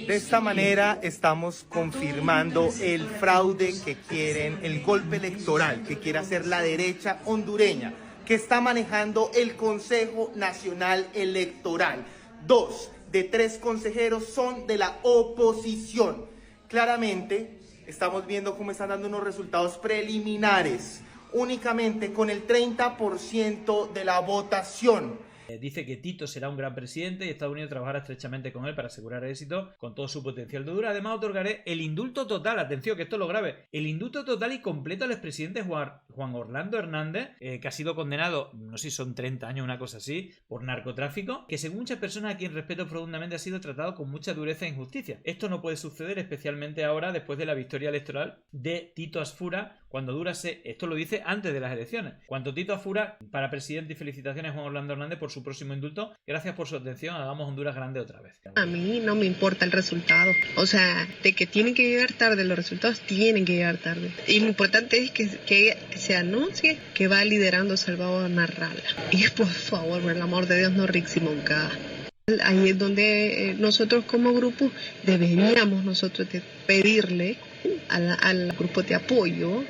De esta manera estamos confirmando el fraude que quieren, el golpe electoral que quiere hacer la derecha hondureña, que está manejando el Consejo Nacional Electoral. 2 de 3 consejeros son de la oposición. Claramente estamos viendo cómo están dando unos resultados preliminares, únicamente con el 30% de la votación. Dice que Tito será un gran presidente y Estados Unidos trabajará estrechamente con él para asegurar éxito con todo su potencial de Honduras. Además, otorgaré el indulto total, atención que esto es lo grave, el indulto total y completo al expresidente Juan Orlando Hernández, que ha sido condenado, no sé si son 30 años, una cosa así, por narcotráfico, que según muchas personas a quien respeto profundamente ha sido tratado con mucha dureza e injusticia. Esto no puede suceder, especialmente ahora después de la victoria electoral de Tito Asfura, cuando Honduras esto lo dice antes de las elecciones. Cuando Tito Asfura para presidente, y felicitaciones a Juan Orlando Hernández por su próximo indulto. Gracias por su atención. Hagamos Honduras grande otra vez. A mí no me importa el resultado. O sea, de que tienen que llegar tarde, los resultados tienen que llegar tarde. Y lo importante es que se anuncie que va liderando Salvador Narrala. Y por favor, por el amor de Dios, no Rick Simonca. Ahí es donde nosotros como grupo deberíamos nosotros de pedirle al grupo de apoyo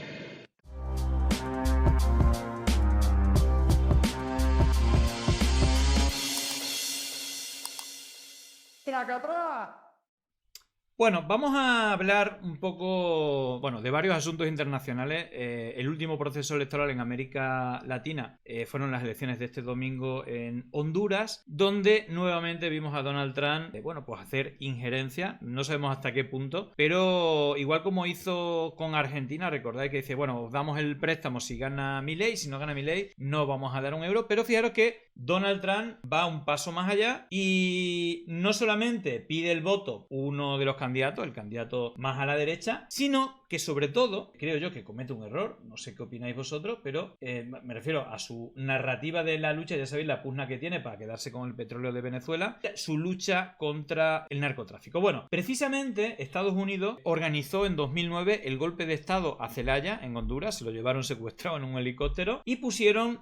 Bueno, vamos a hablar un poco, de varios asuntos internacionales. El último proceso electoral en América Latina fueron las elecciones de este domingo en Honduras, donde nuevamente vimos a Donald Trump, hacer injerencia. No sabemos hasta qué punto, pero igual como hizo con Argentina, recordáis que dice, os damos el préstamo si gana Milei, si no gana Milei, no vamos a dar un euro. Pero fijaros que Donald Trump va un paso más allá y no solamente pide el voto uno de los candidatos, el candidato más a la derecha, sino que sobre todo, creo yo que comete un error, no sé qué opináis vosotros, pero me refiero a su narrativa de la lucha, ya sabéis la pugna que tiene para quedarse con el petróleo de Venezuela, su lucha contra el narcotráfico. Bueno, precisamente Estados Unidos organizó en 2009 el golpe de estado a Zelaya, en Honduras, se lo llevaron secuestrado en un helicóptero y pusieron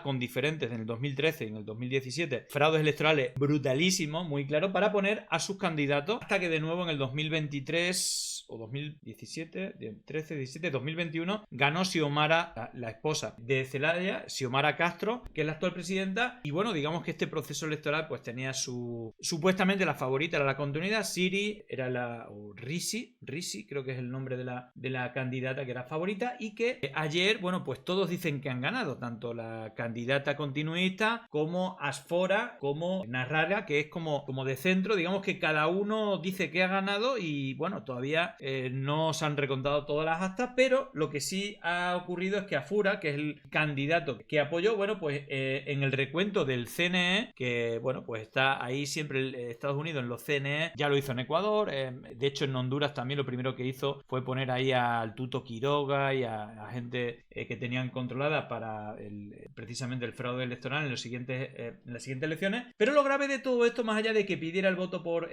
con diferentes en el 2013 y en el 2017 fraudes electorales brutalísimos, muy claro, para poner a sus candidatos, hasta que de nuevo en el 2023 o 2017, 13, 17, 2021 ganó Xiomara, la esposa de Zelaya, Xiomara Castro, que es la actual presidenta. Y digamos que este proceso electoral pues tenía supuestamente la favorita era la continuidad. Siri era Risi creo que es el nombre de la candidata que era favorita, y que ayer, pues todos dicen que han ganado, tanto la candidata continuista como Asfora, como Narrala, que es como de centro. Digamos que cada uno dice que ha ganado y todavía no se han recontado todas las actas, pero lo que sí ha ocurrido es que Asfura, que es el candidato que apoyó, en el recuento del CNE, que pues está ahí siempre Estados Unidos en los CNE, ya lo hizo en Ecuador, de hecho en Honduras también lo primero que hizo fue poner ahí al Tuto Quiroga y a gente que tenían controlada para precisamente el fraude electoral en las siguientes elecciones. Pero lo grave de todo esto, más allá de que pidiera el voto por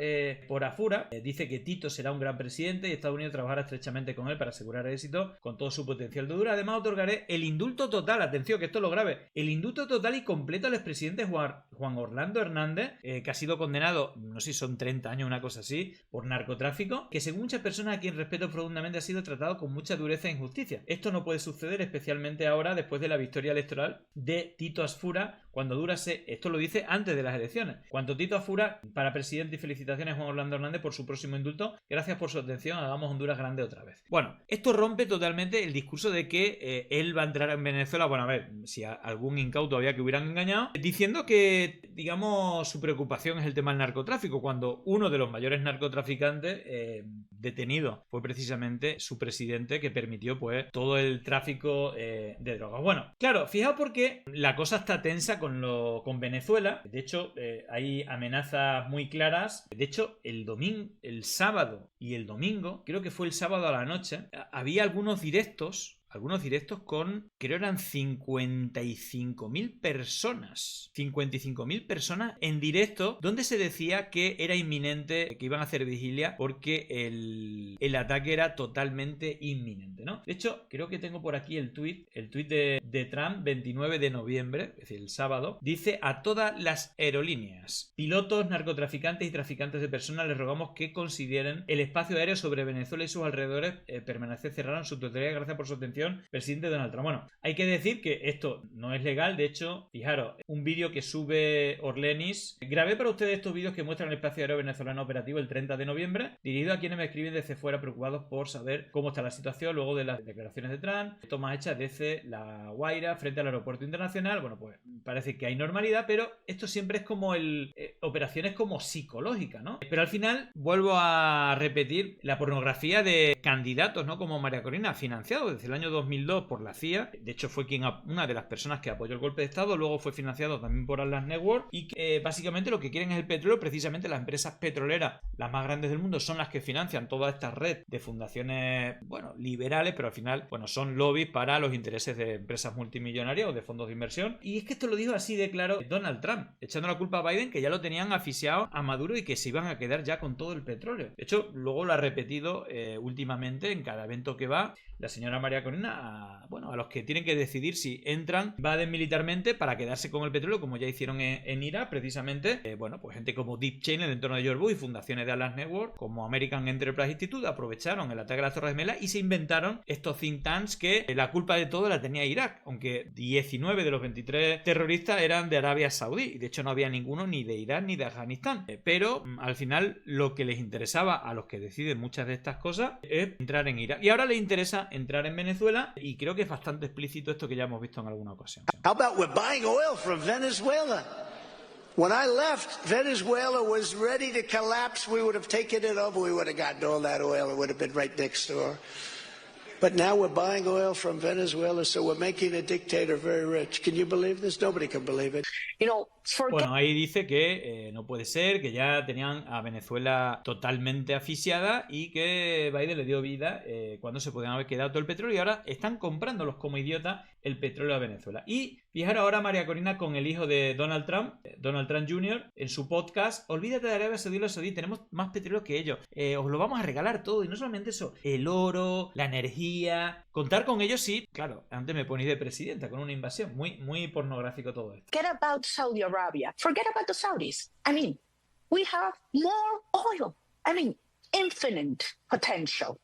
Asfura, dice que Tito será un gran presidente y Estados Unidos trabajará estrechamente con él para asegurar éxito con todo su potencial de Honduras. Además, otorgaré el indulto total, atención que esto es lo grave, el indulto total y completo al expresidente Juan Orlando Hernández, que ha sido condenado, no sé si son 30 años, una cosa así, por narcotráfico, que según muchas personas a quien respeto profundamente ha sido tratado con mucha dureza e injusticia. Esto no puede suceder, especialmente ahora después de la victoria electoral de Tito Asfura, cuando Honduras esto lo dice antes de las elecciones. Cuando Tito Asfura para presidente, y felicitaciones a Juan Orlando Hernández por su próximo indulto. Gracias por su atención. Hagamos Honduras grande otra vez. Esto rompe totalmente el discurso de que él va a entrar en Venezuela. A ver, si algún incauto había que hubieran engañado, diciendo que, digamos, su preocupación es el tema del narcotráfico, cuando uno de los mayores narcotraficantes detenido fue precisamente su presidente, que permitió pues todo el tráfico de drogas. Claro, fijaos porque la cosa está tensa con Venezuela. De hecho, hay amenazas muy claras. De hecho, el sábado y el domingo, creo que fue el sábado a la noche, había algunos directos algunos directos con, creo eran 55.000 personas. 55.000 personas en directo, donde se decía que era inminente, que iban a hacer vigilia porque el ataque era totalmente inminente, ¿no? De hecho, creo que tengo por aquí el tuit de Trump, 29 de noviembre, es decir, el sábado, dice: a todas las aerolíneas, pilotos, narcotraficantes y traficantes de personas les rogamos que consideren el espacio aéreo sobre Venezuela y sus alrededores permanecer cerrado en su totalidad. Gracias por su atención, presidente Donald Trump. Bueno, hay que decir que esto no es legal. De hecho, fijaros, un vídeo que sube Orlenis. Grabé para ustedes estos vídeos que muestran el espacio aéreo venezolano operativo el 30 de noviembre, dirigido a quienes me escriben desde fuera preocupados por saber cómo está la situación luego de las declaraciones de Trump, tomas hechas desde La Guaira frente al aeropuerto internacional. Bueno, pues parece que hay normalidad, pero esto siempre es como operaciones como psicológicas, ¿no? Pero al final vuelvo a repetir la pornografía de candidatos, ¿no? Como María Corina, financiado desde el año 2002 por la CIA. De hecho, fue una de las personas que apoyó el golpe de Estado. Luego fue financiado también por Atlas Network. Y que básicamente lo que quieren es el petróleo. Precisamente las empresas petroleras, las más grandes del mundo, son las que financian toda esta red de fundaciones, bueno, liberales, pero al final, bueno, son lobbies para los intereses de empresas multimillonarias o de fondos de inversión. Y es que esto lo dijo así de claro Donald Trump, echando la culpa a Biden, que ya lo tenían asfixiado a Maduro y que se iban a quedar ya con todo el petróleo. De hecho, luego lo ha repetido últimamente en cada evento que va la señora María Corina a los que tienen que decidir si invaden militarmente para quedarse con el petróleo, como ya hicieron en Irak, precisamente. Pues gente como Deep Chain, en el entorno de George Bush, y fundaciones de Atlas Network, como American Enterprise Institute, aprovecharon el ataque a las Torres Gemelas y se inventaron estos think tanks que la culpa de todo la tenía Irak, aunque 19 de los 23 terroristas eran de Arabia Saudí, y de hecho no había ninguno ni de Irán ni de Afganistán. Pero al final lo que les interesaba a los que deciden muchas de estas cosas es entrar en Irak. Y ahora les interesa entrar en Venezuela, y creo que es bastante explícito esto que ya hemos visto en alguna ocasión. How about we're buying oil from Venezuela? When I left, Venezuela was ready to collapse. We would have taken it over. We would have gotten all that oil. It would have been right next door. But now we're buying oil from Venezuela, so we're making a dictator very rich. Can you believe this? Nobody can believe it. Bueno, ahí dice que no puede ser, que ya tenían a Venezuela totalmente asfixiada y que Biden le dio vida cuando se podían haber quedado todo el petróleo, y ahora están comprándolos como idiotas el petróleo a Venezuela. Y fijaros ahora María Corina con el hijo de Donald Trump Jr., en su podcast: olvídate de Arabia Saudí, tenemos más petróleo que ellos, os lo vamos a regalar todo. Y no solamente eso, el oro, la energía, contar con ellos. Sí, claro, antes me ponéis de presidenta con una invasión, muy pornográfico todo esto. Forget about Saudi Arabia. Forget about the Saudis. I mean, we have more oil. I mean, infinite potential.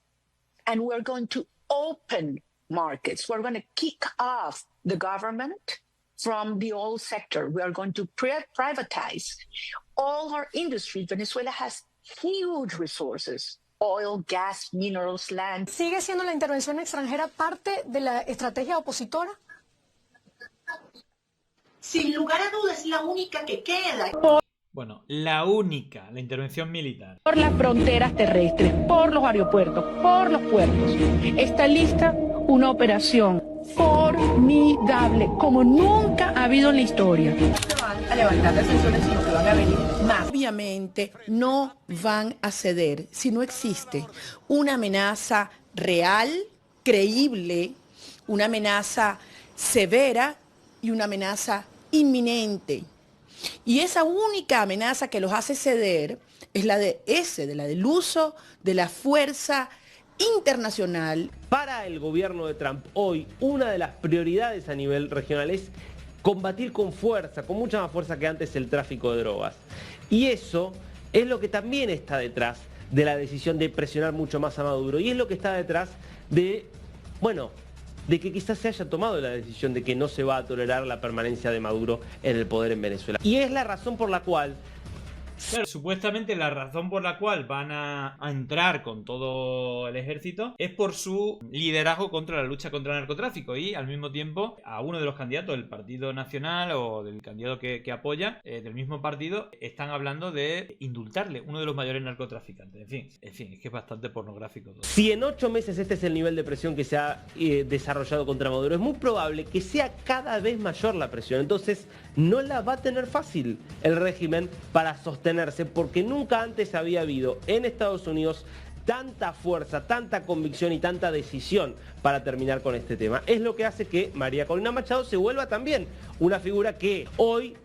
And we're going to open markets. We're going to kick off the government from the oil sector. We are going to privatize all our industries. Venezuela has huge resources. Oil, gas, minerals, land. ¿Sigue siendo la intervención extranjera parte de la estrategia opositora? Sin lugar a dudas, es la única que queda. Bueno, la intervención militar. Por las fronteras terrestres, por los aeropuertos, por los puertos. Está lista una operación formidable, como nunca ha habido en la historia. No van a levantar las sanciones, sino que van a venir más. Obviamente no van a ceder si no existe una amenaza real, creíble, una amenaza severa y una amenaza inminente. Y esa única amenaza que los hace ceder es la del uso de la fuerza internacional. Para el gobierno de Trump hoy, una de las prioridades a nivel regional es combatir con fuerza, con mucha más fuerza que antes, el tráfico de drogas. Y eso es lo que también está detrás de la decisión de presionar mucho más a Maduro, y es lo que está detrás de que quizás se haya tomado la decisión de que no se va a tolerar la permanencia de Maduro en el poder en Venezuela. Y es la razón por la cual... Claro, supuestamente la razón por la cual van a entrar con todo el ejército es por su liderazgo contra la lucha contra el narcotráfico, y al mismo tiempo a uno de los candidatos del Partido Nacional o del candidato que apoya del mismo partido están hablando de indultarle, uno de los mayores narcotraficantes. En fin, es que es bastante pornográfico todo. Si en 8 meses este es el nivel de presión que se ha desarrollado contra Maduro, es muy probable que sea cada vez mayor la presión. Entonces no la va a tener fácil el régimen para sostenerse, porque nunca antes había habido en Estados Unidos tanta fuerza, tanta convicción y tanta decisión para terminar con este tema. Es lo que hace que María Corina Machado se vuelva también una figura que hoy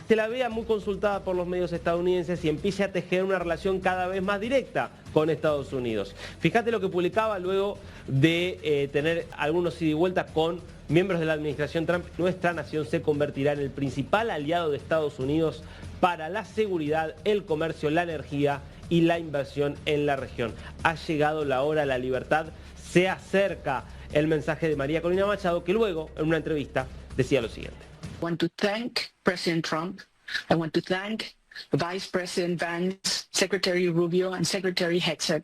se la vea muy consultada por los medios estadounidenses y empiece a tejer una relación cada vez más directa con Estados Unidos. Fíjate lo que publicaba luego de tener algunos ida y vuelta con miembros de la administración Trump. Nuestra nación se convertirá en el principal aliado de Estados Unidos para la seguridad, el comercio, la energía y la inversión en la región. Ha llegado la hora, la libertad se acerca. El mensaje de María Corina Machado, que luego en una entrevista decía lo siguiente. I want to thank President Trump. I want to thank Vice President Vance, Secretary Rubio, and Secretary Hegseth,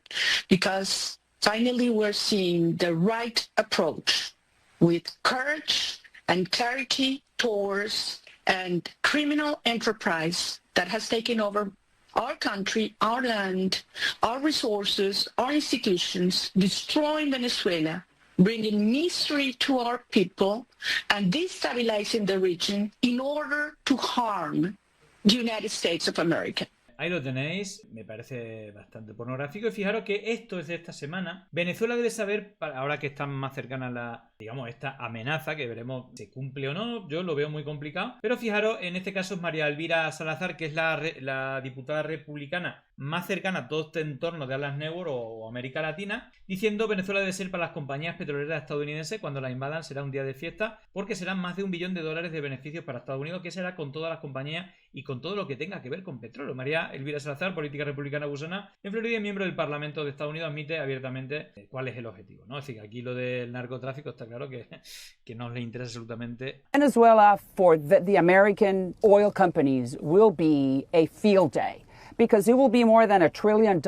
because finally we're seeing the right approach with courage and clarity towards a criminal enterprise that has taken over our country, our land, our resources, our institutions, destroying Venezuela, bringing misery to our people, and destabilizing the region in order to harm the United States of America. Ahí lo tenéis, me parece bastante pornográfico y fijaros que esto es de esta semana. Venezuela debe saber, ahora que están más cercanas a esta amenaza, que veremos si se cumple o no, yo lo veo muy complicado, pero fijaros, en este caso es María Elvira Salazar, que es la diputada republicana más cercana a todo este entorno de Atlas Network o América Latina, diciendo Venezuela debe ser para las compañías petroleras estadounidenses cuando la invadan será un día de fiesta, porque serán más de $1 billón de beneficios para Estados Unidos, que será con todas las compañías y con todo lo que tenga que ver con petróleo. María Elvira Salazar, política republicana gusana en Florida y miembro del Parlamento de Estados Unidos, admite abiertamente cuál es el objetivo, ¿no? Es decir, aquí lo del narcotráfico está claro que no le interesa absolutamente. Venezuela for the American oil companies will be a field day because it will be more than $1 trillion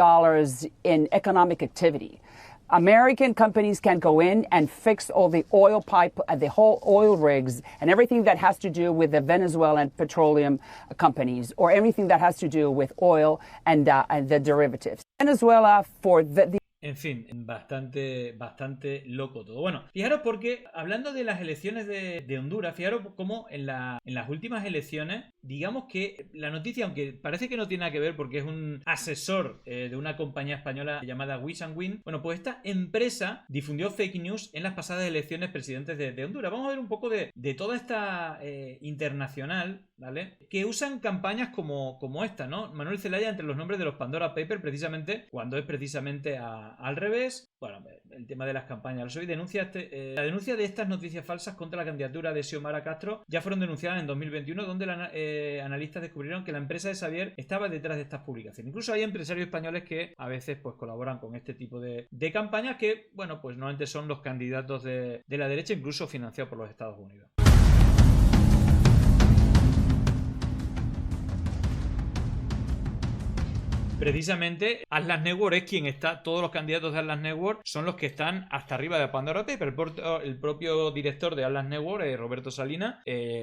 in economic activity. American companies can go in and fix all the oil pipe, the whole oil rigs, and everything that has to do with the Venezuelan petroleum companies, or everything that has to do with oil and the derivatives. Venezuela for the En fin, bastante loco todo. Bueno, fijaros porque, hablando de las elecciones de Honduras, fijaros cómo en las últimas elecciones, digamos que la noticia, aunque parece que no tiene nada que ver porque es un asesor de una compañía española llamada Wish & Win, bueno, pues esta empresa difundió fake news en las pasadas elecciones presidentes de Honduras. Vamos a ver un poco de toda esta internacional, ¿vale? Que usan campañas como esta, ¿no? Manuel Zelaya entre los nombres de los Pandora Papers, precisamente, cuando es precisamente al revés. Bueno, el tema de las campañas. Hoy la denuncia de estas noticias falsas contra la candidatura de Xiomara Castro ya fueron denunciadas en 2021, donde analistas descubrieron que la empresa de Xavier estaba detrás de estas publicaciones. Incluso hay empresarios españoles que a veces pues colaboran con este tipo de campañas que, bueno, pues normalmente son los candidatos de la derecha, incluso financiados por los Estados Unidos. Precisamente Atlas Network es quien está, todos los candidatos de Atlas Network son los que están hasta arriba de Pandora Paper. El propio director de Atlas Network, Roberto Salinas,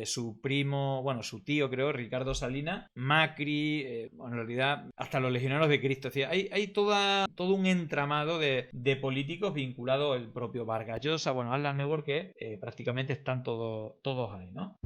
su primo, bueno, su tío creo, Ricardo Salinas, Macri, bueno, en realidad hasta los legionarios de Cristo. Es decir, hay todo un entramado de políticos vinculados al propio Vargas Llosa, bueno, Atlas Network, que prácticamente están todos ahí, ¿no?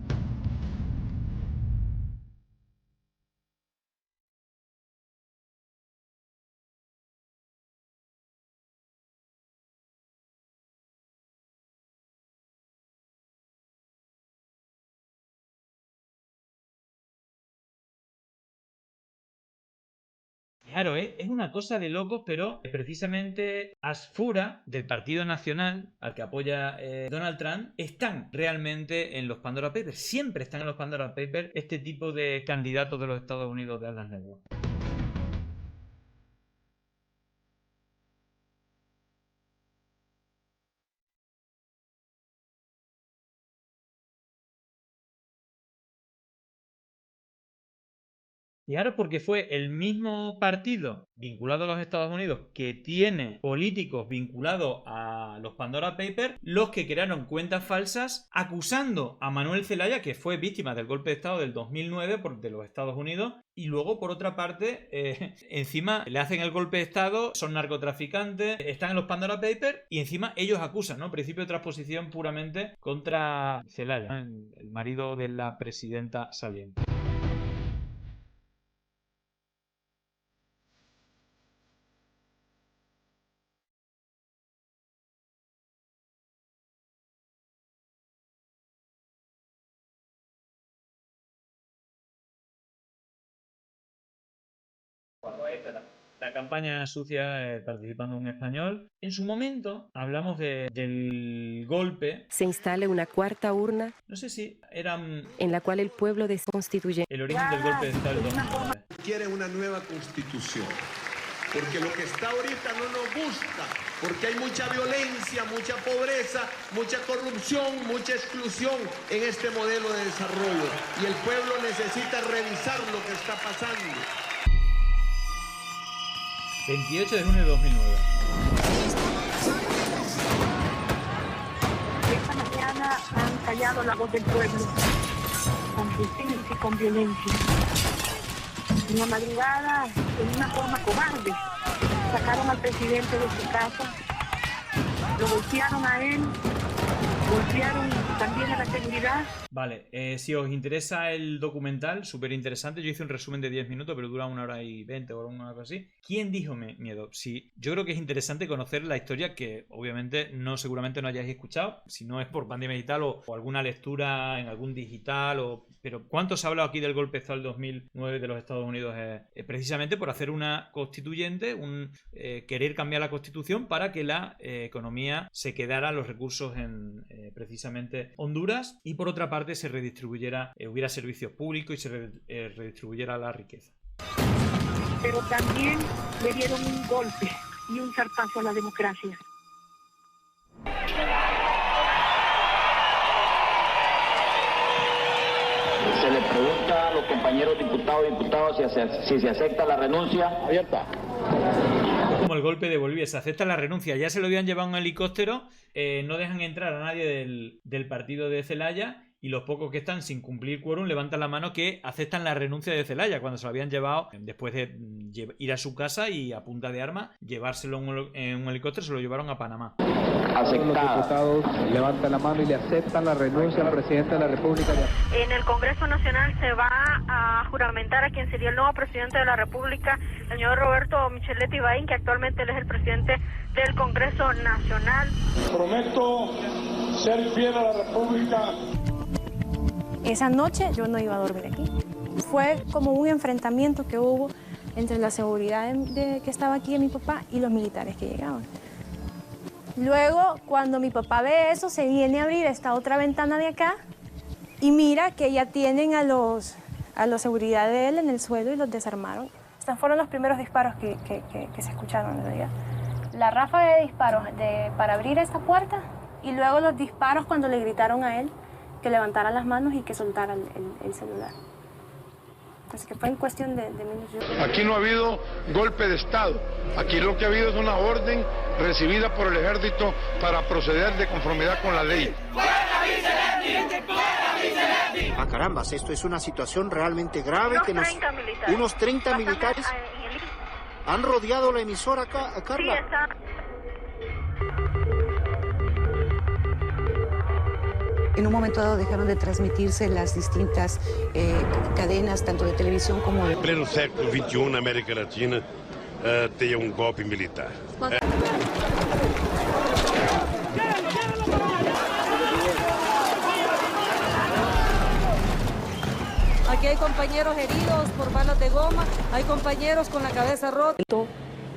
Claro, es una cosa de locos, pero precisamente Asfura, del Partido Nacional, al que apoya Donald Trump, están realmente en los Pandora Papers. Siempre están en los Pandora Papers este tipo de candidatos de los Estados Unidos de Atlas Network. Y ahora porque fue el mismo partido vinculado a los Estados Unidos que tiene políticos vinculados a los Pandora Papers los que crearon cuentas falsas acusando a Manuel Zelaya, que fue víctima del golpe de Estado del 2009 de los Estados Unidos, y luego por otra parte encima le hacen el golpe de Estado, son narcotraficantes, están en los Pandora Papers y encima ellos acusan, ¿no? Principio de transposición puramente contra Zelaya, ¿no? El marido de la presidenta saliente. ahí está. La campaña sucia participando un español. En su momento hablamos del golpe. Se instale una cuarta urna. No sé si eran... En la cual el pueblo constituye. El origen del golpe de Estado del 2009. Quiere una nueva constitución. Porque lo que está ahorita no nos gusta. Porque hay mucha violencia, mucha pobreza, mucha corrupción, mucha exclusión en este modelo de desarrollo. Y el pueblo necesita revisar lo que está pasando. 28 de junio de 2009. Esta mañana han callado la voz del pueblo con justicia y con violencia. En la madrugada, en una forma cobarde, sacaron al presidente de su casa, lo golpearon a él, golpearon también a la seguridad. Vale, si os interesa el documental, súper interesante. Yo hice un resumen de 10 minutos, pero dura 1 hora y 20 o una cosa así. ¿Quién dijo miedo? Sí, yo creo que es interesante conocer la historia que obviamente seguramente no hayáis escuchado, si no es por Pandemia Digital o alguna lectura en algún digital. Pero ¿cuánto se ha hablado aquí del golpe de Estado del 2009 de los Estados Unidos? Precisamente por hacer una constituyente, querer cambiar la constitución para que la economía se quedara, los recursos en precisamente Honduras, y por otra parte se redistribuyera, hubiera servicios públicos y se redistribuyera la riqueza. Pero también le dieron un golpe y un zarpazo a la democracia. Se le pregunta a los compañeros diputados y diputadas si se acepta la renuncia. Abierta. Como el golpe de Bolivia, se acepta la renuncia. Ya se lo habían llevado en un helicóptero, no dejan entrar a nadie del partido de Zelaya, y los pocos que están sin cumplir quórum levantan la mano que aceptan la renuncia de Zelaya cuando se lo habían llevado después de ir a su casa y a punta de arma llevárselo en un helicóptero. Se lo llevaron a Panamá. Todos los diputados levantan la mano y le aceptan la renuncia al presidente de la República. En el Congreso Nacional se va a juramentar a quien sería el nuevo presidente de la República, el señor Roberto Micheletti Bain, que actualmente él es el presidente del Congreso Nacional. Prometo ser fiel a la República. Esa noche yo no iba a dormir aquí. Fue como un enfrentamiento que hubo entre la seguridad que estaba aquí de mi papá y los militares que llegaban. Luego, cuando mi papá ve eso, se viene a abrir esta otra ventana de acá y mira que ya tienen a los seguridad de él en el suelo y los desarmaron. Estos fueron los primeros disparos que se escucharon en realidad. La ráfaga de disparos para abrir esta puerta y luego los disparos cuando le gritaron a él que levantara las manos y que soltara el celular. Así que fue en cuestión de minutos. Aquí no ha habido golpe de Estado. Aquí lo que ha habido es una orden recibida por el ejército para proceder de conformidad con la ley. Ah, carambas, esto es una situación realmente grave. Unos 30 militares han rodeado la emisora acá, Carla. Sí, está. En un momento dado dejaron de transmitirse las distintas cadenas, tanto de televisión como de... En pleno século XXI, na América Latina, tenha golpe militar. Aquí hay compañeros heridos por balas de goma, hay compañeros con la cabeza rota.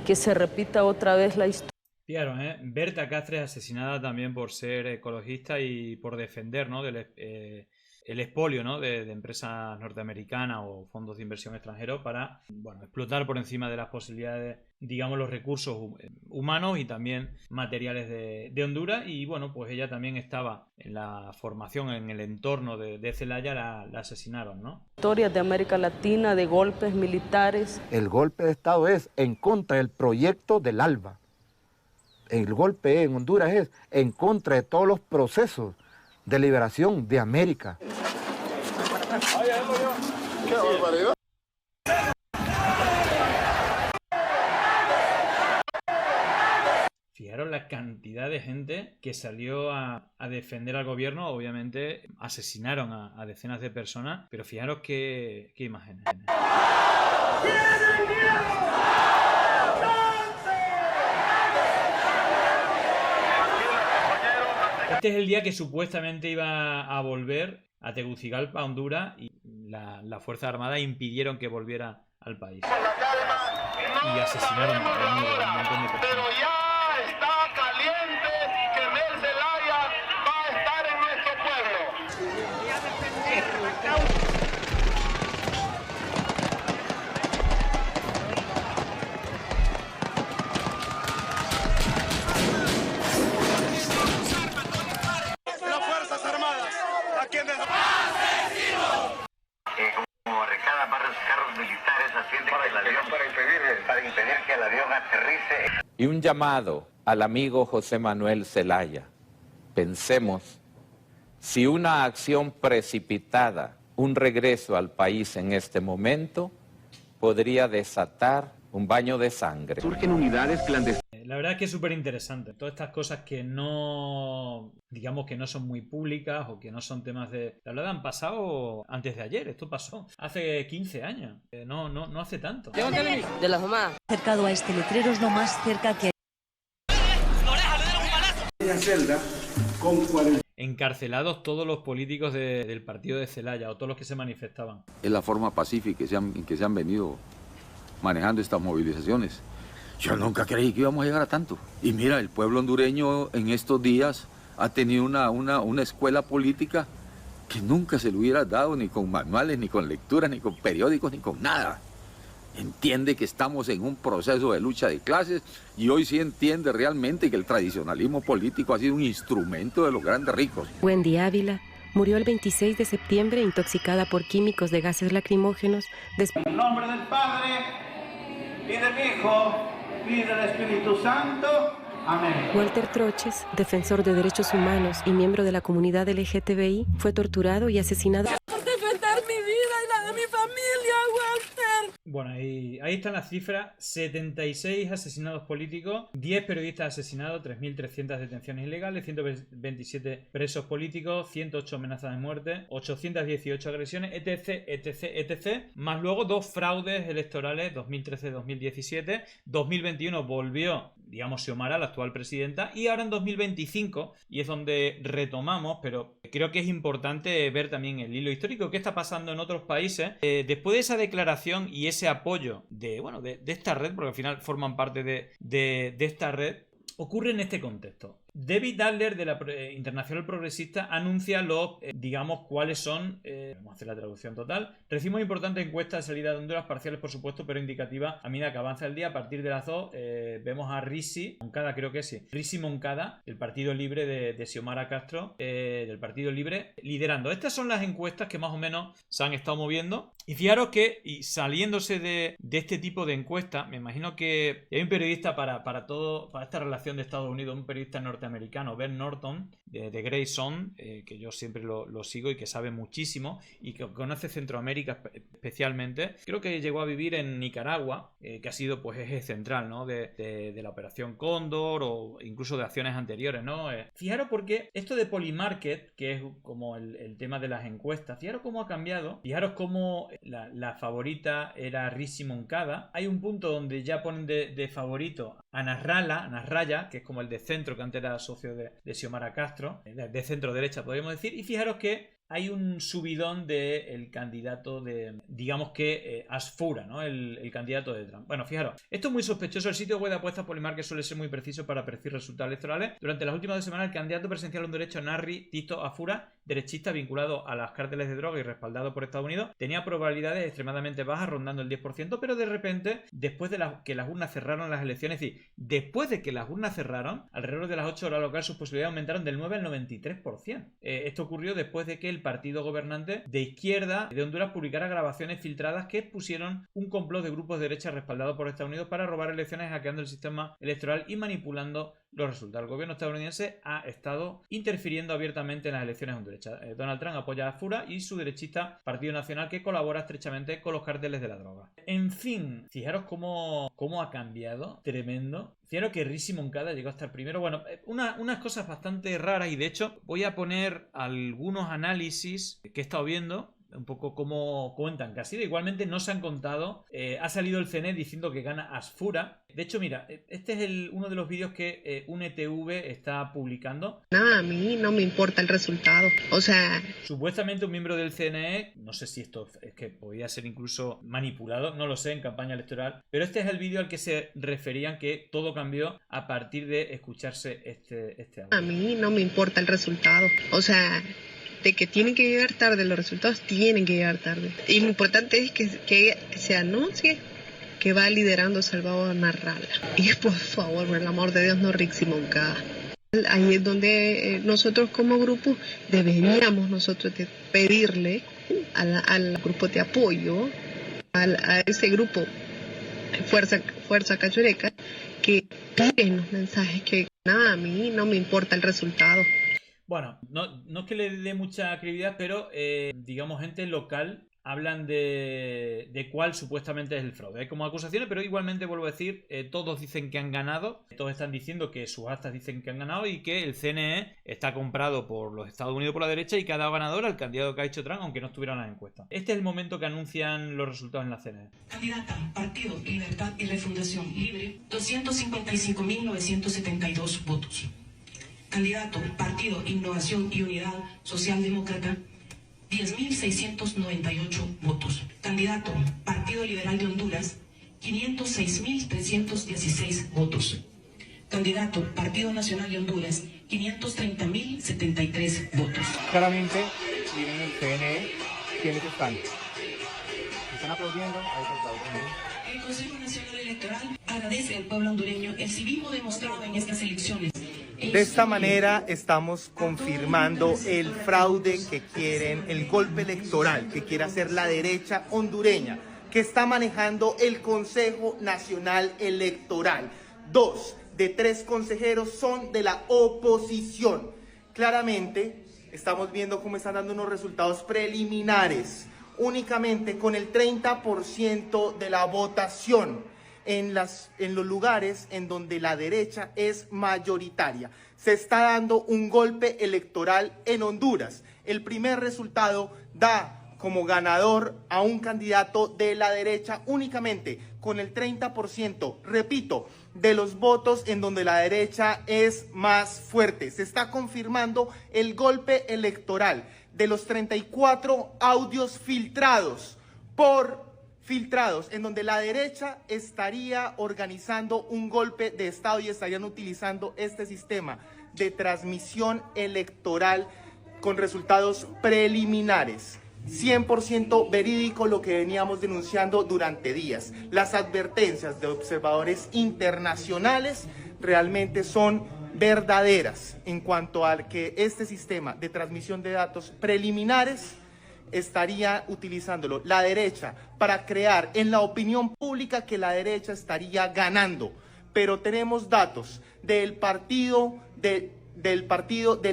Que se repita otra vez la historia. Fijaros, Berta Cáceres asesinada también por ser ecologista y por defender, ¿no?, el expolio, ¿no?, de empresas norteamericanas o fondos de inversión extranjeros para, bueno, explotar por encima de las posibilidades, digamos, los recursos humanos y también materiales de Honduras. Y bueno, pues ella también estaba en la formación, en el entorno de Zelaya, la asesinaron, ¿no? Historias de América Latina, de golpes militares. El golpe de Estado es en contra del proyecto del ALBA. El golpe en Honduras es en contra de todos los procesos de liberación de América. ¡Qué barbaridad! Fijaros la cantidad de gente que salió a defender al gobierno. Obviamente asesinaron a decenas de personas, pero fijaros qué imágenes. Este es el día que supuestamente iba a volver a Tegucigalpa, Honduras, y las Fuerzas Armadas impidieron que volviera al país. La calma y asesinaron a un montón de personas. Pero ya está caliente que Mel Zelaya va a estar en nuestro pueblo. Las Fuerzas Armadas, a quienes... Como recada varios carros militares haciendo que el avión para impedir que el avión aterrice. Y un llamado al amigo José Manuel Zelaya. Pensemos si una acción precipitada, un regreso al país en este momento, podría desatar un baño de sangre. Surgen unidades clandestinas. La verdad es que es súper interesante. Todas estas cosas que no, digamos que no son muy públicas o que no son temas de... La verdad han pasado antes de ayer. Esto pasó hace 15 años. No hace tanto. De las mamás. Cercado a este letrero es lo más cerca que... Encarcelados todos los políticos del partido de Zelaya o todos los que se manifestaban. Es la forma pacífica en que se han venido manejando estas movilizaciones. Yo nunca creí que íbamos a llegar a tanto. Y mira, el pueblo hondureño en estos días ha tenido una escuela política que nunca se le hubiera dado, ni con manuales, ni con lecturas, ni con periódicos, ni con nada. Entiende que estamos en un proceso de lucha de clases y hoy sí entiende realmente que el tradicionalismo político ha sido un instrumento de los grandes ricos. Wendy Ávila murió el 26 de septiembre intoxicada por químicos de gases lacrimógenos. En nombre del Padre y del Hijo y del Espíritu Santo. Amén. Walter Troches, defensor de derechos humanos y miembro de la comunidad LGTBI, fue torturado y asesinado. Por defender mi vida y la de mi familia, Walter. Bueno, ahí están las cifras. 76 asesinados políticos, 10 periodistas asesinados, 3.300 detenciones ilegales, 127 presos políticos, 108 amenazas de muerte, 818 agresiones, etc. Más luego 2 fraudes electorales, 2013-2017. 2021 volvió, digamos, Xiomara, la actual presidenta, y ahora en 2025, y es donde retomamos, pero creo que es importante ver también el hilo histórico, qué está pasando en otros países. Después de esa declaración y ese apoyo de esta red, porque al final forman parte de esta red, ocurre en este contexto. David Adler de la Internacional Progresista anuncia digamos, cuáles son, vamos a hacer la traducción total. Recibimos importantes encuestas de salida de Honduras, parciales por supuesto, pero indicativas a medida que avanza el día. A partir de las 2 vemos a Rizzi Moncada, creo que sí, Rizzi Moncada, del Partido Libre de Xiomara Castro, del Partido Libre, liderando. Estas son las encuestas que más o menos se han estado moviendo. Y fijaros que, y saliéndose de este tipo de encuestas, me imagino que hay un periodista para esta relación de Estados Unidos, un periodista norteamericano, Ben Norton, de Grayson, que yo siempre lo sigo y que sabe muchísimo y que conoce Centroamérica especialmente. Creo que llegó a vivir en Nicaragua, que ha sido pues eje central, ¿no? de la Operación Cóndor o incluso de acciones anteriores, ¿no? Fijaros porque esto de Polymarket, que es como el tema de las encuestas, fijaros cómo ha cambiado, fijaros cómo la favorita era Rizzi Moncada. Hay un punto donde ya ponen de favorito a Nasralla, que es como el de centro, que antes era socio de Xiomara Castro, de centro derecha podríamos decir, y fijaros que hay un subidón del candidato digamos que Asfura, ¿no? El candidato de Trump. Bueno, fijaros, esto es muy sospechoso. El sitio web de apuestas Polymarket suele ser muy preciso para predecir resultados electorales. Durante las últimas 2 semanas, el candidato presidencial hondureño Narri Tito Afura, derechista vinculado a las cárteles de droga y respaldado por Estados Unidos, tenía probabilidades extremadamente bajas, rondando el 10%, pero de repente, después de que las urnas cerraron las elecciones, es decir, después de que las urnas cerraron, alrededor de las 8 horas local, sus posibilidades aumentaron del 9 al 93%. Esto ocurrió después de que el partido gobernante de izquierda de Honduras publicara grabaciones filtradas que expusieron un complot de grupos de derecha respaldados por Estados Unidos para robar elecciones, hackeando el sistema electoral y manipulando los resultados. El gobierno estadounidense ha estado interfiriendo abiertamente en las elecciones hondureñas. Donald Trump apoya a Afura y su derechista Partido Nacional, que colabora estrechamente con los cárteles de la droga. En fin, fijaros cómo ha cambiado. Tremendo. Fijaros que Rizzi Moncada llegó a estar primero. Bueno, unas cosas bastante raras, y de hecho voy a poner algunos análisis que he estado viendo un poco cómo cuentan que ha sido. Igualmente no se han contado. Ha salido el CNE diciendo que gana Asfura. De hecho, mira, este es uno de los vídeos que UNETV está publicando. Nada, a mí no me importa el resultado. O sea... Supuestamente un miembro del CNE, no sé si esto es que podía ser incluso manipulado, no lo sé, en campaña electoral, pero este es el vídeo al que se referían que todo cambió a partir de escucharse este audio. A mí no me importa el resultado. O sea... de que tienen que llegar tarde, los resultados tienen que llegar tarde. Y lo importante es que se anuncie que va liderando Salvador Narrala. Y por favor, por el amor de Dios, no Rixi Moncada. Ahí es donde nosotros como grupo deberíamos nosotros de pedirle al grupo de apoyo, a ese grupo Fuerza Cachureca, que tiren los mensajes que nada, a mí no me importa el resultado. Bueno, no es que le dé mucha credibilidad, pero digamos gente local hablan de cuál supuestamente es el fraude. Hay como acusaciones, pero igualmente vuelvo a decir, todos dicen que han ganado, todos están diciendo que sus actas dicen que han ganado y que el CNE está comprado por los Estados Unidos por la derecha y que ha dado ganador al candidato que ha hecho Trump, aunque no estuviera en las encuestas. Este es el momento que anuncian los resultados en la CNE. Candidata, Partido Libertad y Refundación Libre, 255.972 votos. Candidato, Partido Innovación y Unidad Socialdemócrata, 10.698 votos. Candidato, Partido Liberal de Honduras, 506.316 votos. Candidato, Partido Nacional de Honduras, 530.073 votos. Claramente, miren el CNE, ¿quiénes están? ¿Están aplaudiendo? Ahí está aplaudiendo. El Consejo Nacional Electoral agradece al pueblo hondureño el civismo demostrado en estas elecciones. De esta manera estamos confirmando el fraude que quieren, el golpe electoral que quiere hacer la derecha hondureña, que está manejando el Consejo Nacional Electoral. 2 de 3 consejeros son de la oposición. Claramente estamos viendo cómo están dando unos resultados preliminares, únicamente con el 30% de la votación. En los lugares en donde la derecha es mayoritaria. Se está dando un golpe electoral en Honduras. El primer resultado da como ganador a un candidato de la derecha únicamente con el 30%, repito, de los votos en donde la derecha es más fuerte. Se está confirmando el golpe electoral de los 34 audios filtrados en donde la derecha estaría organizando un golpe de Estado y estarían utilizando este sistema de transmisión electoral con resultados preliminares. 100% verídico lo que veníamos denunciando durante días. Las advertencias de observadores internacionales realmente son verdaderas en cuanto a que este sistema de transmisión de datos preliminares estaría utilizándolo la derecha para crear en la opinión pública que la derecha estaría ganando. Pero tenemos datos del Partido de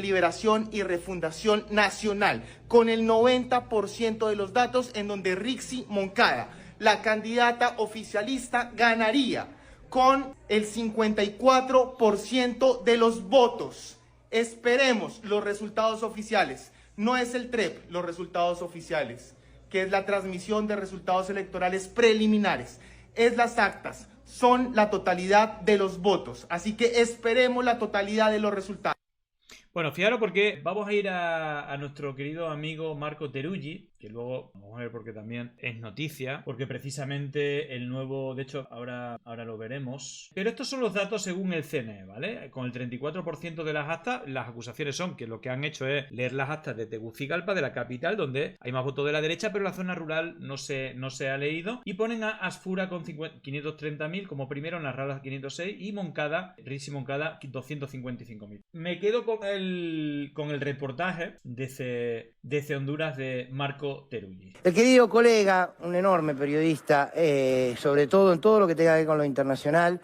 Liberación y Refundación Nacional, con el 90% de los datos en donde Rixi Moncada, la candidata oficialista, ganaría con el 54% de los votos. Esperemos los resultados oficiales. No es el TREP, los resultados oficiales, que es la transmisión de resultados electorales preliminares. Es las actas, son la totalidad de los votos. Así que esperemos la totalidad de los resultados. Bueno, fijaros porque vamos a ir a nuestro querido amigo Marco Teruggi, que luego vamos a ver porque también es noticia, porque precisamente el nuevo, de hecho ahora lo veremos, pero estos son los datos según el CNE, ¿vale? Con el 34% de las actas, las acusaciones son que lo que han hecho es leer las actas de Tegucigalpa, de la capital, donde hay más votos de la derecha, pero la zona rural no se ha leído, y ponen a Asfura con 530.000 como primero, Narrala 506 y Moncada, Rixi Moncada 255.000. Me quedo con el reportaje desde Honduras de Marco Teruggi. El querido colega, un enorme periodista, sobre todo en todo lo que tenga que ver con lo internacional,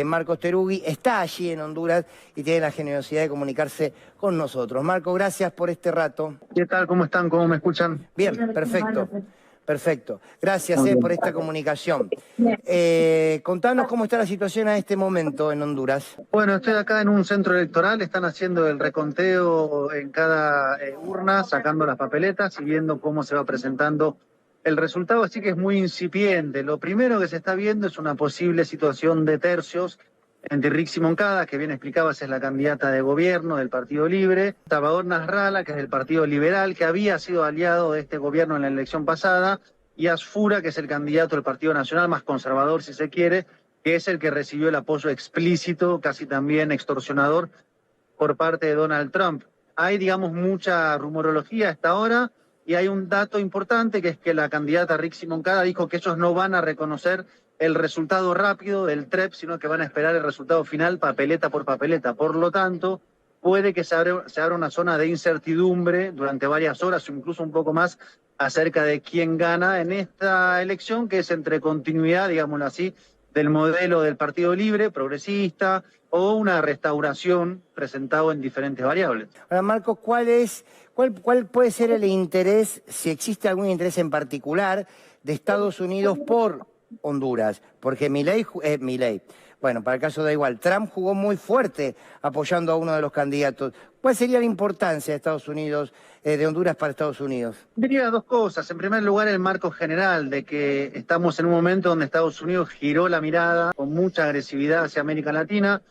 Marcos Teruggi, está allí en Honduras y tiene la generosidad de comunicarse con nosotros. Marco, gracias por este rato. ¿Qué tal? ¿Cómo están? ¿Cómo me escuchan? Bien, perfecto. Perfecto. Gracias por esta comunicación. Contanos cómo está la situación a este momento en Honduras. Bueno, estoy acá en un centro electoral, están haciendo el reconteo en cada urna, sacando las papeletas y viendo cómo se va presentando el resultado, así que es muy incipiente. Lo primero que se está viendo es una posible situación de tercios entre Rixi Moncada, que bien explicabas es la candidata de gobierno del Partido Libre, Salvador Nasralla, que es del Partido Liberal, que había sido aliado de este gobierno en la elección pasada, y Asfura, que es el candidato del Partido Nacional, más conservador si se quiere, que es el que recibió el apoyo explícito, casi también extorsionador, por parte de Donald Trump. Hay, digamos, mucha rumorología hasta ahora, y hay un dato importante, que es que la candidata Rixi Moncada dijo que ellos no van a reconocer el resultado rápido del TREP, sino que van a esperar el resultado final papeleta por papeleta. Por lo tanto, puede que se abra una zona de incertidumbre durante varias horas o incluso un poco más acerca de quién gana en esta elección, que es entre continuidad, digámoslo así, del modelo del Partido Libre, progresista, o una restauración presentado en diferentes variables. Ahora, Marcos, ¿cuál puede ser el interés, si existe algún interés en particular, de Estados Unidos por Honduras? Porque Milei, bueno, para el caso da igual, Trump jugó muy fuerte apoyando a uno de los candidatos. ¿Cuál sería la importancia de Estados Unidos, de Honduras para Estados Unidos? Diría dos cosas. En primer lugar, el marco general de que estamos en un momento donde Estados Unidos giró la mirada con mucha agresividad hacia América Latina,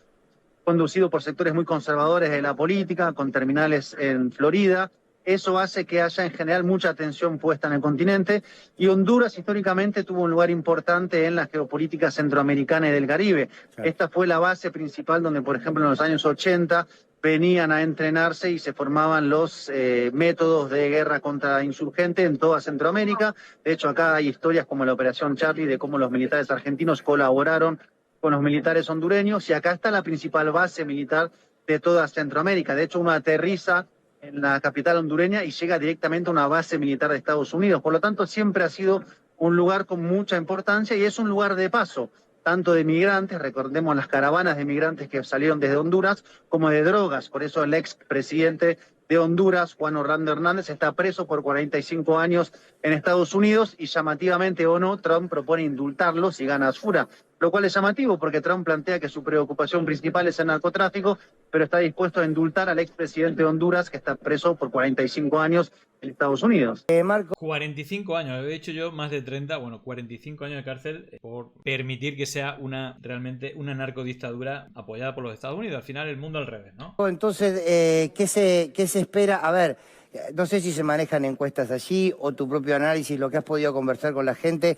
conducido por sectores muy conservadores de la política, con terminales en Florida. Eso hace que haya en general mucha atención puesta en el continente, y Honduras históricamente tuvo un lugar importante en la geopolítica centroamericana y del Caribe. Claro. Esta fue la base principal donde, por ejemplo, en los años 80 venían a entrenarse y se formaban los métodos de guerra contra insurgentes en toda Centroamérica. De hecho, acá hay historias como la Operación Charlie, de cómo los militares argentinos colaboraron con los militares hondureños, y acá está la principal base militar de toda Centroamérica. De hecho, uno aterriza en la capital hondureña y llega directamente a una base militar de Estados Unidos. Por lo tanto, siempre ha sido un lugar con mucha importancia y es un lugar de paso, tanto de migrantes, recordemos las caravanas de migrantes que salieron desde Honduras, como de drogas. Por eso el expresidente de Honduras, Juan Orlando Hernández, está preso por 45 años en Estados Unidos y, llamativamente o no, Trump propone indultarlo si gana Asfura. Lo cual es llamativo porque Trump plantea que su preocupación principal es el narcotráfico, pero está dispuesto a indultar al expresidente de Honduras, que está preso por 45 años en Estados Unidos. Marco. 45 años, he dicho yo más de 30, bueno, 45 años de cárcel por permitir que sea realmente una narcodictadura apoyada por los Estados Unidos. Al final el mundo al revés, ¿no? Entonces, ¿qué se espera? A ver, no sé si se manejan encuestas allí o tu propio análisis, lo que has podido conversar con la gente,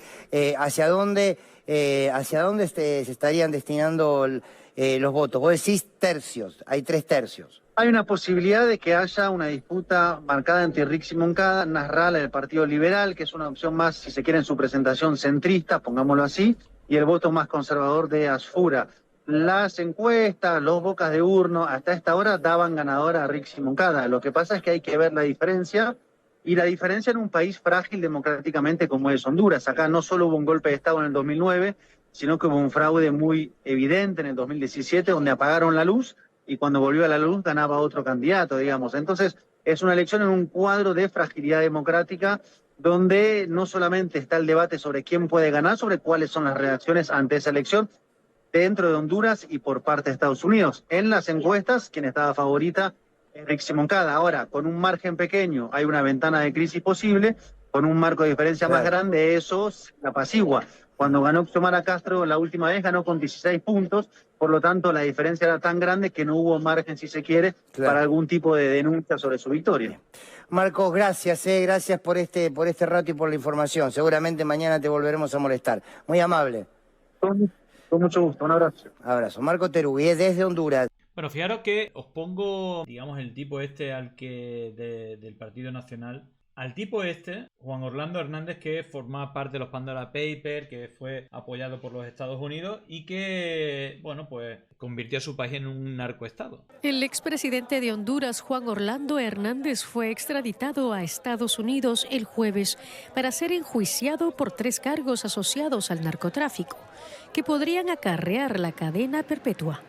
¿hacia dónde se estarían destinando los votos? Vos decís tercios, hay 3 tercios. Hay una posibilidad de que haya una disputa marcada entre Rixi Moncada, Nasralla del Partido Liberal, que es una opción más, si se quiere, en su presentación centrista, pongámoslo así, y el voto más conservador de Asfura. Las encuestas, los bocas de urno, hasta esta hora daban ganadora a Rixi Moncada. Lo que pasa es que hay que ver la diferencia, y la diferencia en un país frágil democráticamente como es Honduras. Acá no solo hubo un golpe de Estado en el 2009, sino que hubo un fraude muy evidente en el 2017, donde apagaron la luz, y cuando volvió a la luz ganaba otro candidato, digamos. Entonces, es una elección en un cuadro de fragilidad democrática, donde no solamente está el debate sobre quién puede ganar, sobre cuáles son las reacciones ante esa elección dentro de Honduras y por parte de Estados Unidos. En las encuestas, quien estaba favorita es Rixi Moncada. Ahora, con un margen pequeño, hay una ventana de crisis posible, con un marco de diferencia más grande, eso la apacigua. Cuando ganó Xiomara Castro la última vez, ganó con 16 puntos, por lo tanto la diferencia era tan grande que no hubo margen, si se quiere, para algún tipo de denuncia sobre su victoria. Marcos, gracias por este rato y por la información. Seguramente mañana te volveremos a molestar. Muy amable. Con mucho gusto, un abrazo. Abrazo. Marco Terugui, desde Honduras. Bueno, fijaros que os pongo, digamos, el tipo del Partido Nacional. Al tipo Juan Orlando Hernández, que forma parte de los Pandora Papers, que fue apoyado por los Estados Unidos y que, bueno, pues convirtió a su país en un narcoestado. El expresidente de Honduras, Juan Orlando Hernández, fue extraditado a Estados Unidos el jueves para ser enjuiciado por 3 cargos asociados al narcotráfico, que podrían acarrear la cadena perpetua.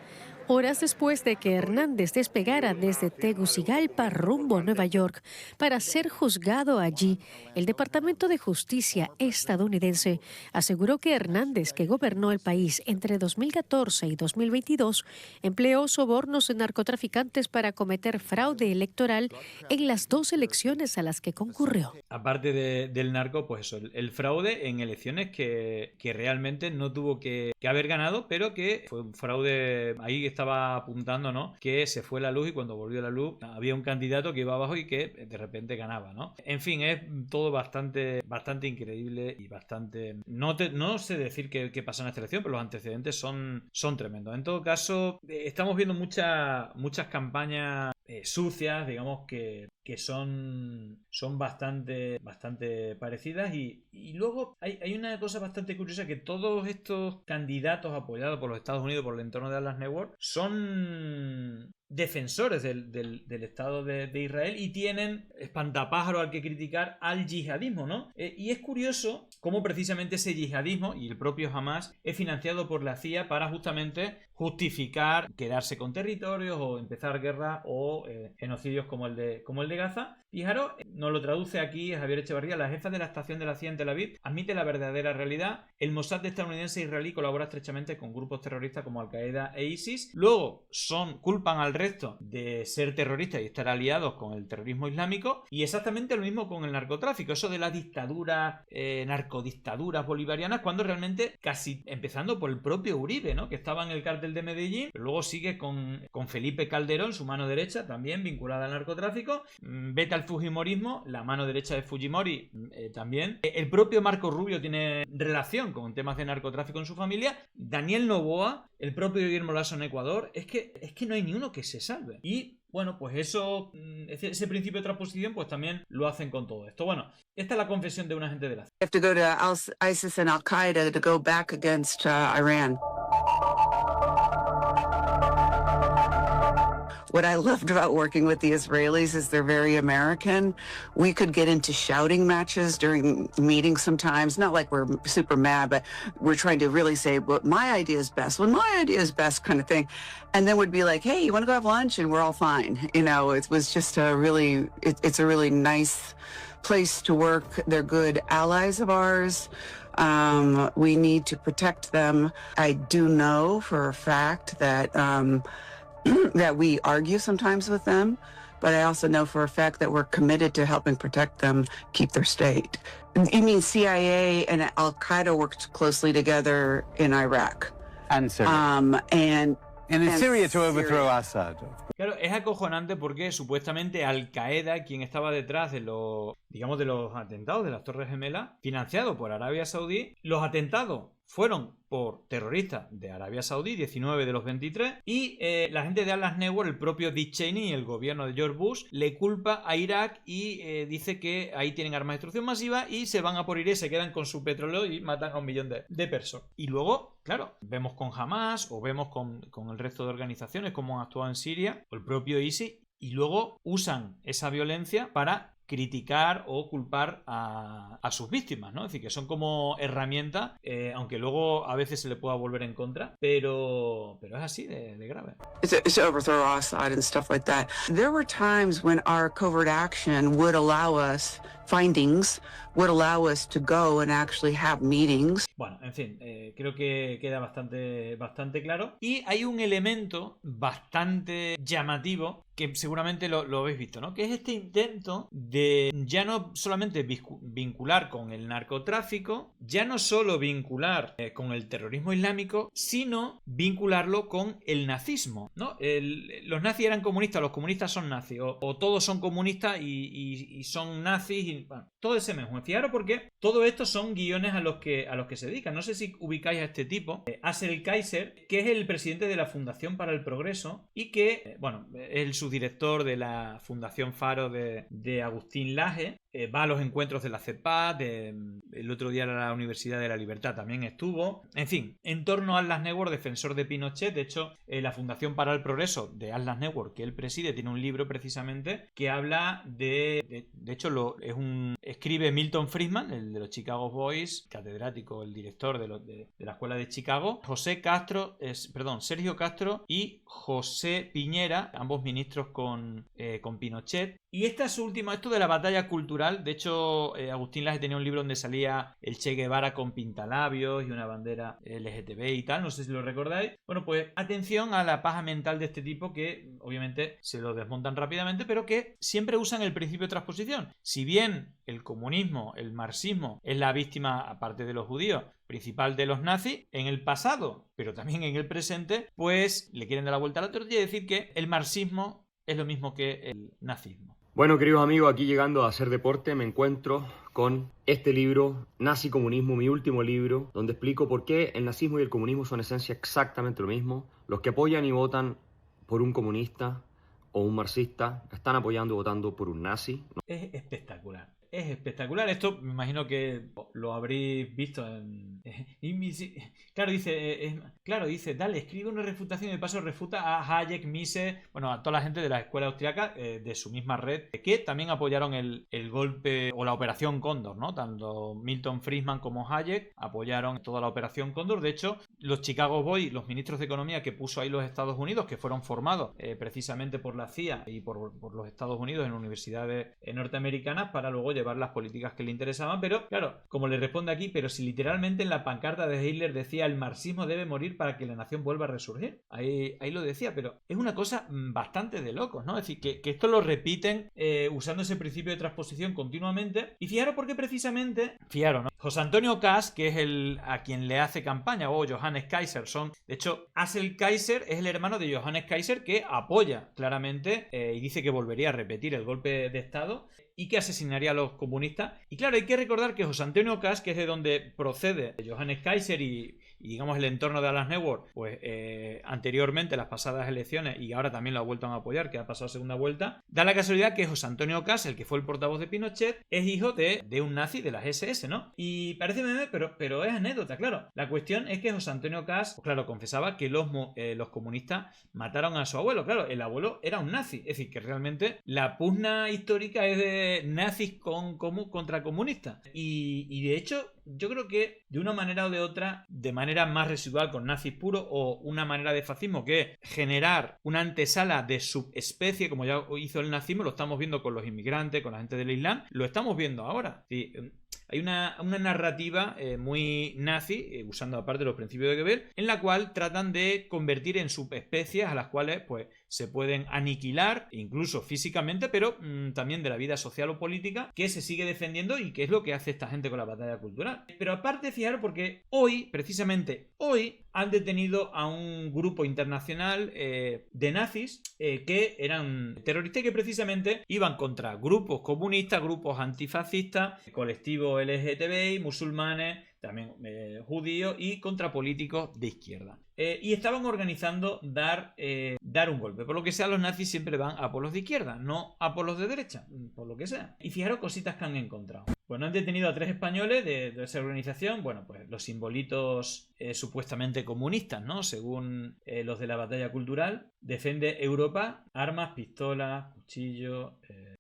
Horas después de que Hernández despegara desde Tegucigalpa rumbo a Nueva York para ser juzgado allí, el Departamento de Justicia estadounidense aseguró que Hernández, que gobernó el país entre 2014 y 2022, empleó sobornos de narcotraficantes para cometer fraude electoral en las 2 elecciones a las que concurrió. Aparte del narco, pues eso, el fraude en elecciones que realmente no tuvo que haber ganado, pero que fue un fraude, ahí estaba apuntando, ¿no? Que se fue la luz y cuando volvió la luz había un candidato que iba abajo y que de repente ganaba, ¿no? En fin, es todo bastante increíble y bastante... No sé decir qué pasa en esta elección, pero los antecedentes son tremendos. En todo caso, estamos viendo muchas campañas sucias, digamos, que son bastante parecidas y luego hay una cosa bastante curiosa, que todos estos candidatos apoyados por los Estados Unidos, por el entorno de Dallas Network, son defensores del Estado de Israel y tienen espantapájaro al que criticar al yihadismo, ¿no? Y es curioso cómo precisamente ese yihadismo y el propio Hamas es financiado por la CIA para justamente justificar quedarse con territorios o empezar guerras o genocidios como el de Gaza. Fijaros, nos lo traduce aquí Javier Echevarría: la jefa de la estación de la CIA en Tel Aviv admite la verdadera realidad. El Mossad estadounidense e israelí colabora estrechamente con grupos terroristas como Al-Qaeda e ISIS. Luego culpan al resto de ser terroristas y estar aliados con el terrorismo islámico, y exactamente lo mismo con el narcotráfico, eso de las dictaduras, narcodictaduras bolivarianas, cuando realmente casi empezando por el propio Uribe, ¿no? Que estaba en el cártel de Medellín, pero luego sigue con Felipe Calderón, su mano derecha, también vinculada al narcotráfico. Vete al fujimorismo, la mano derecha de Fujimori también. El propio Marco Rubio tiene relación con temas de narcotráfico en su familia. Daniel Noboa, el propio Guillermo Lasso en Ecuador. Es que no hay ni uno que se salve. Y bueno, pues eso, ese principio de transposición, pues también lo hacen con todo esto. Bueno, esta es la confesión de un agente de la CIA. Have to go to ISIS and Al-Qaeda to go back against Iran. What I loved about working with the Israelis is they're very American. We could get into shouting matches during meetings sometimes, not like we're super mad, but we're trying to really say, well, my idea is best, well, my idea is best kind of thing. And then we'd be like, hey, you want to go have lunch? And we're all fine. You know, it was just it's a really nice place to work. They're good allies of ours. We need to protect them. I do know for a fact that that we argue sometimes with them, but I also know for a fact that we're committed to helping protect them, keep their state. You mean CIA and Al-Qaeda worked closely together in Iraq? And Syria. And in Syria to overthrow Assad. Claro, es acojonante porque supuestamente Al-Qaeda, quien estaba detrás de los atentados de las Torres Gemelas, financiado por Arabia Saudí, los atentados fueron por terroristas de Arabia Saudí, 19 de los 23, y la gente de Dallas Network, el propio Dick Cheney y el gobierno de George Bush, le culpa a Irak y dice que ahí tienen armas de destrucción masiva y se van a por Irak, se quedan con su petróleo y matan a 1 millón de personas. Y luego, claro, vemos con Hamas o vemos con el resto de organizaciones como han actuado en Siria o el propio ISIS, y luego usan esa violencia para criticar o culpar a sus víctimas, ¿no? Es decir, que son como herramientas, aunque luego a veces se le pueda volver en contra, pero es así de grave. To overthrow Assad and stuff like that. There were times when our covert action would allow us findings, would allow us to go and actually have meetings. Bueno, en fin, creo que queda bastante claro. Y hay un elemento bastante llamativo que seguramente lo habéis visto, ¿no? Que es este intento de ya no solamente vincular con el narcotráfico, ya no solo vincular con el terrorismo islámico, sino vincularlo con el nazismo, ¿no? Los nazis eran comunistas, los comunistas son nazis, o todos son comunistas y son nazis, y bueno, todo ese mismo. Fijaros porque todo esto son guiones a los que se dedican. No sé si ubicáis a este tipo, Axel Kaiser, que es el presidente de la Fundación para el Progreso y que, bueno, es el subdirector de la Fundación Faro de Agustín Laje. va a los encuentros de la CEPAD, el otro día la Universidad de la Libertad también estuvo. En fin, en torno a Atlas Network, defensor de Pinochet. De hecho, la Fundación para el Progreso de Atlas Network, que él preside, tiene un libro precisamente que habla de hecho, escribe Milton Friedman, el de los Chicago Boys, catedrático, el director de la escuela de Chicago, Sergio Castro y José Piñera, ambos ministros con Pinochet. Y esta es su última, esto de la batalla cultural. De hecho, Agustín Laje tenía un libro donde salía el Che Guevara con pintalabios y una bandera LGTB y tal, no sé si lo recordáis. Bueno, pues atención a la paja mental de este tipo, que obviamente se lo desmontan rápidamente, pero que siempre usan el principio de transposición. Si bien el comunismo, el marxismo, es la víctima, aparte de los judíos, principal de los nazis, en el pasado, pero también en el presente, pues le quieren dar la vuelta a la tortilla y decir que el marxismo es lo mismo que el nazismo. Bueno, queridos amigos, aquí llegando a Hacer Deporte me encuentro con este libro, Nazi Comunismo, mi último libro, donde explico por qué el nazismo y el comunismo son en esencia exactamente lo mismo. Los que apoyan y votan por un comunista o un marxista están apoyando y votando por un nazi. Es espectacular. Es espectacular. Esto me imagino que lo habréis visto en... Claro, dice, dale, escribe una refutación y de paso refuta a Hayek, Mises, bueno, a toda la gente de la escuela austriaca, de su misma red, que también apoyaron el golpe o la Operación Cóndor, ¿no? Tanto Milton Friedman como Hayek apoyaron toda la Operación Cóndor. De hecho, los Chicago Boys, los ministros de Economía que puso ahí los Estados Unidos, que fueron formados precisamente por la CIA y por los Estados Unidos en universidades norteamericanas para luego llevar las políticas que le interesaban. Pero claro, como le responde aquí, pero si literalmente en la pancarta de Hitler decía el marxismo debe morir para que la nación vuelva a resurgir, ahí lo decía, pero es una cosa bastante de locos, ¿no? Es decir, que esto lo repiten usando ese principio de transposición continuamente. Y fijaros porque precisamente, ¿no? José Antonio Kass, que es a quien le hace campaña, o Johannes Kaiser, de hecho, Axel Kaiser es el hermano de Johannes Kaiser, que apoya claramente y dice que volvería a repetir el golpe de Estado y que asesinaría a los comunistas. Y claro, hay que recordar que José Antonio Kass, que es de donde procede Johannes Kaiser y digamos el entorno de Atlas Network, pues anteriormente las pasadas elecciones, y ahora también lo ha vuelto a apoyar, que ha pasado segunda vuelta, da la casualidad que José Antonio Kass, el que fue el portavoz de Pinochet, es hijo de un nazi de las SS, ¿no? Y parece meme, pero es anécdota, claro. La cuestión es que José Antonio Kass, pues claro, confesaba que los comunistas mataron a su abuelo. Claro, el abuelo era un nazi, es decir, que realmente la pugna histórica es de nazis contra comunistas. Y de hecho, yo creo que de una manera o de otra, de manera más residual con nazis puros, o una manera de fascismo que es generar una antesala de subespecie, como ya hizo el nazismo, lo estamos viendo con los inmigrantes, con la gente del Islam, lo estamos viendo ahora. Sí, hay una narrativa muy nazi, usando aparte los principios de Goebbels, en la cual tratan de convertir en subespecies a las cuales pues se pueden aniquilar, incluso físicamente, pero también de la vida social o política, que se sigue defendiendo y que es lo que hace esta gente con la batalla cultural. Pero aparte, fijaros, porque precisamente hoy, han detenido a un grupo internacional de nazis que eran terroristas y que precisamente iban contra grupos comunistas, grupos antifascistas, colectivos LGTBI, musulmanes, también judíos y contra políticos de izquierda. Y estaban organizando dar un golpe. Por lo que sea, los nazis siempre van a polos de izquierda, no a polos de derecha, por lo que sea. Y fijaros cositas que han encontrado. Bueno, han detenido a 3 españoles de esa organización. Bueno, pues los simbolitos supuestamente comunistas, ¿no? Según los de la batalla cultural. Defiende Europa, armas, pistolas, cuchillos,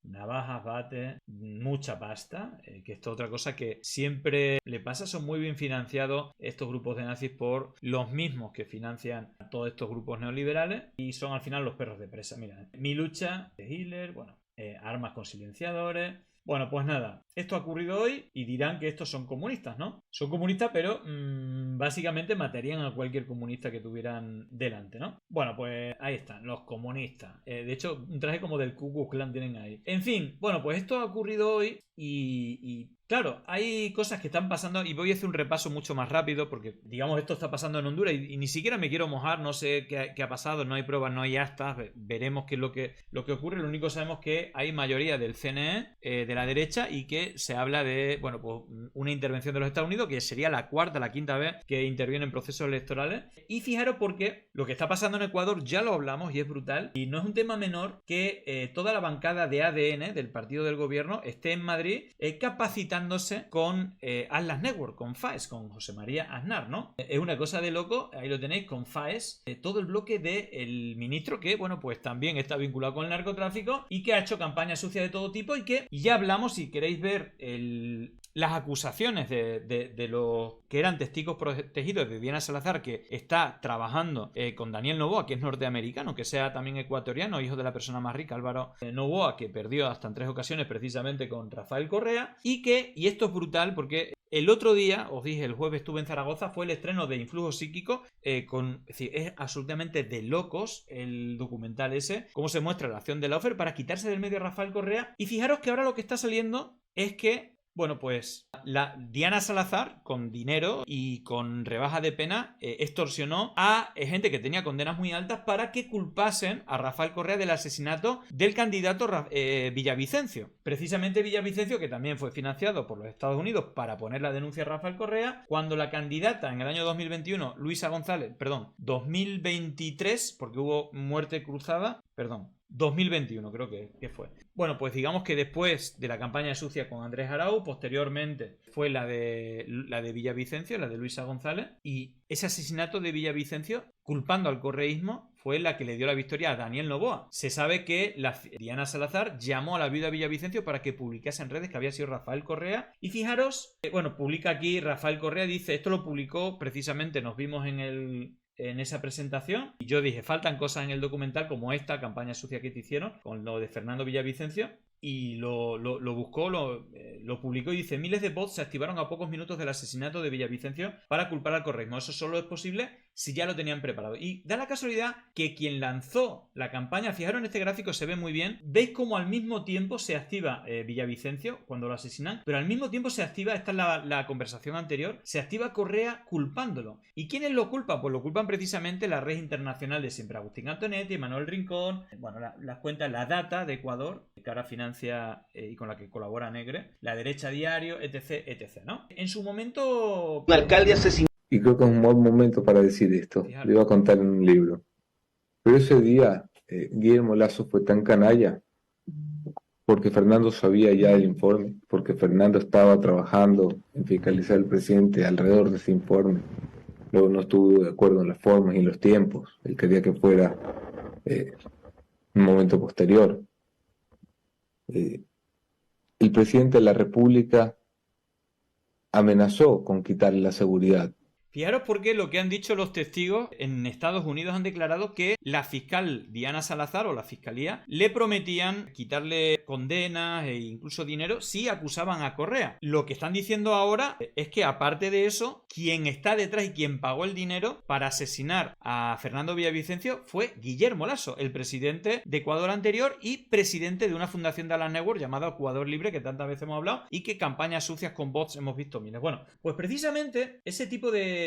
navajas, bates, mucha pasta, que esto es otra cosa que siempre le pasa. Son muy bien financiados estos grupos de nazis por los mismos que financian a todos estos grupos neoliberales y son al final los perros de presa. Mira, Mi lucha de Hitler, bueno, armas con silenciadores. Bueno, pues nada, esto ha ocurrido hoy y dirán que estos son comunistas, ¿no? Son comunistas, pero básicamente matarían a cualquier comunista que tuvieran delante, ¿no? Bueno, pues ahí están, los comunistas. De hecho, un traje como del Ku Klux Klan tienen ahí. En fin, bueno, pues esto ha ocurrido hoy y Claro, hay cosas que están pasando y voy a hacer un repaso mucho más rápido porque, digamos, esto está pasando en Honduras y ni siquiera me quiero mojar, no sé qué ha pasado, no hay pruebas, no hay actas, veremos qué es lo que ocurre. Lo único que sabemos es que hay mayoría del CNE, de la derecha, y que se habla de, bueno, pues una intervención de los Estados Unidos, que sería la quinta vez que interviene en procesos electorales. Y fijaros porque lo que está pasando en Ecuador ya lo hablamos y es brutal, y no es un tema menor que toda la bancada de ADN del partido del gobierno esté en Madrid capacitándose con Atlas Network, con FAES, con José María Aznar, ¿no? Es una cosa de loco, ahí lo tenéis, con FAES, todo el bloque del ministro que, bueno, pues también está vinculado con el narcotráfico y que ha hecho campañas sucias de todo tipo y que ya hablamos, si queréis ver las acusaciones de los que eran testigos protegidos de Diana Salazar, que está trabajando con Daniel Noboa, que es norteamericano, que sea también ecuatoriano, hijo de la persona más rica, Álvaro Noboa, que perdió hasta en 3 ocasiones precisamente con Rafael Correa, y esto es brutal porque el otro día, os dije, el jueves estuve en Zaragoza, fue el estreno de Influjo Psíquico, es decir, es absolutamente de locos el documental ese, cómo se muestra la acción de la OFER para quitarse del medio a Rafael Correa, y fijaros que ahora lo que está saliendo es que, bueno, pues la Diana Salazar, con dinero y con rebaja de pena, extorsionó a gente que tenía condenas muy altas para que culpasen a Rafael Correa del asesinato del candidato Villavicencio. Precisamente Villavicencio, que también fue financiado por los Estados Unidos para poner la denuncia a Rafael Correa, cuando la candidata en el año 2021, Luisa González, 2023, porque hubo muerte cruzada, 2021 creo que fue. Bueno, pues digamos que después de la campaña sucia con Andrés Arauz, posteriormente fue la de Villavicencio, la de Luisa González, y ese asesinato de Villavicencio, culpando al correísmo, fue la que le dio la victoria a Daniel Noboa. Se sabe que Diana Salazar llamó a la viuda Villavicencio para que publicase en redes que había sido Rafael Correa, y fijaros, publica aquí Rafael Correa, dice, esto lo publicó precisamente, nos vimos en esa presentación y yo dije, faltan cosas en el documental como esta campaña sucia que te hicieron con lo de Fernando Villavicencio, y lo buscó, lo publicó y dice: miles de bots se activaron a pocos minutos del asesinato de Villavicencio para culpar al correísmo. Eso solo es posible si ya lo tenían preparado. Y da la casualidad que quien lanzó la campaña, fijaros en este gráfico, se ve muy bien, veis cómo al mismo tiempo se activa Villavicencio cuando lo asesinan, pero al mismo tiempo se activa, esta es la conversación anterior, se activa Correa culpándolo. ¿Y quiénes lo culpan? Pues lo culpan precisamente la red internacional de siempre, Agustín Antonetti, Manuel Rincón, las cuentas, la Data de Ecuador, que ahora financia y con la que colabora Negre, La Derecha Diario, etc., ¿no? En su momento... Un alcalde asesinado. Y creo que es un buen momento para decir esto. Lo iba a contar en un libro. Pero ese día, Guillermo Lasso fue tan canalla porque Fernando sabía ya el informe, porque Fernando estaba trabajando en fiscalizar al presidente alrededor de ese informe. Luego no estuvo de acuerdo en las formas y en los tiempos. Él quería que fuera un momento posterior. El presidente de la República amenazó con quitarle la seguridad. Fijaros porque lo que han dicho los testigos en Estados Unidos han declarado que la fiscal Diana Salazar o la fiscalía le prometían quitarle condenas e incluso dinero si acusaban a Correa. Lo que están diciendo ahora es que aparte de eso, quien está detrás y quien pagó el dinero para asesinar a Fernando Villavicencio fue Guillermo Lasso, el presidente de Ecuador anterior y presidente de una fundación de Atlas Network llamada Ecuador Libre, que tantas veces hemos hablado, y que campañas sucias con bots hemos visto miles. Bueno, pues precisamente ese tipo de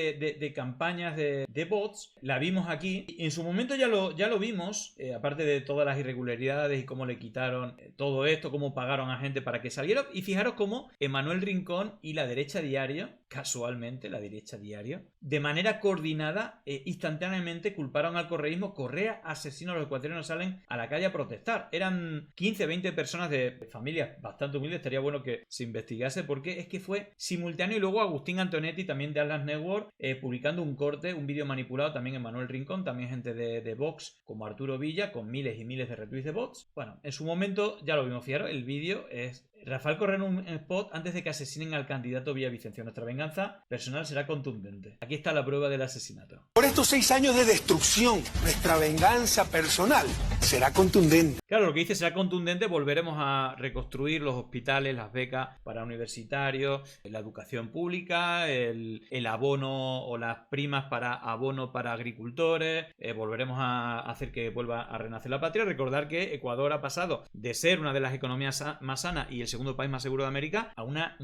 campañas de bots la vimos aquí. En su momento ya lo vimos, aparte de todas las irregularidades y cómo le quitaron todo esto, cómo pagaron a gente para que saliera. Y fijaros cómo Manuel Rincón y La Derecha Diario, casualmente La Derecha Diario, de manera coordinada, instantáneamente culparon al correísmo. Correa asesino, los ecuatorianos salen a la calle a protestar. Eran 15, 20 personas de familias bastante humildes. Estaría bueno que se investigase porque es que fue simultáneo. Y luego Agustín Antonetti, también de Atlas Network, publicando un corte, un vídeo manipulado también en Manuel Rincón, también gente de Vox como Arturo Villa, con miles y miles de retweets de bots. Bueno, en su momento ya lo vimos, fijaros, el vídeo es Rafael Correa en un spot antes de que asesinen al candidato Villavicencio. Nuestra venganza personal será contundente. Aquí está la prueba del asesinato. Por estos 6 años de destrucción, nuestra venganza personal será contundente. Claro, lo que dice será contundente, volveremos a reconstruir los hospitales, las becas para universitarios, la educación pública, el abono o las primas para abono para agricultores, volveremos a hacer que vuelva a renacer la patria. Recordar que Ecuador ha pasado de ser una de las economías más sanas y el segundo país más seguro de América a una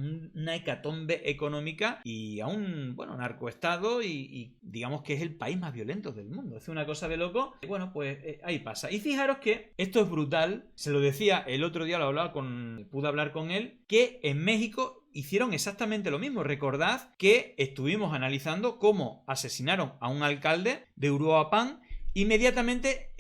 hecatombe económica y a un narcoestado y digamos que es el país más violento del mundo. Es una cosa de loco. Bueno, pues ahí pasa. Y fijaros que esto es brutal. Se lo decía el otro día, pude hablar con él, que en México hicieron exactamente lo mismo. Recordad que estuvimos analizando cómo asesinaron a un alcalde de Uruapan. Inmediatamente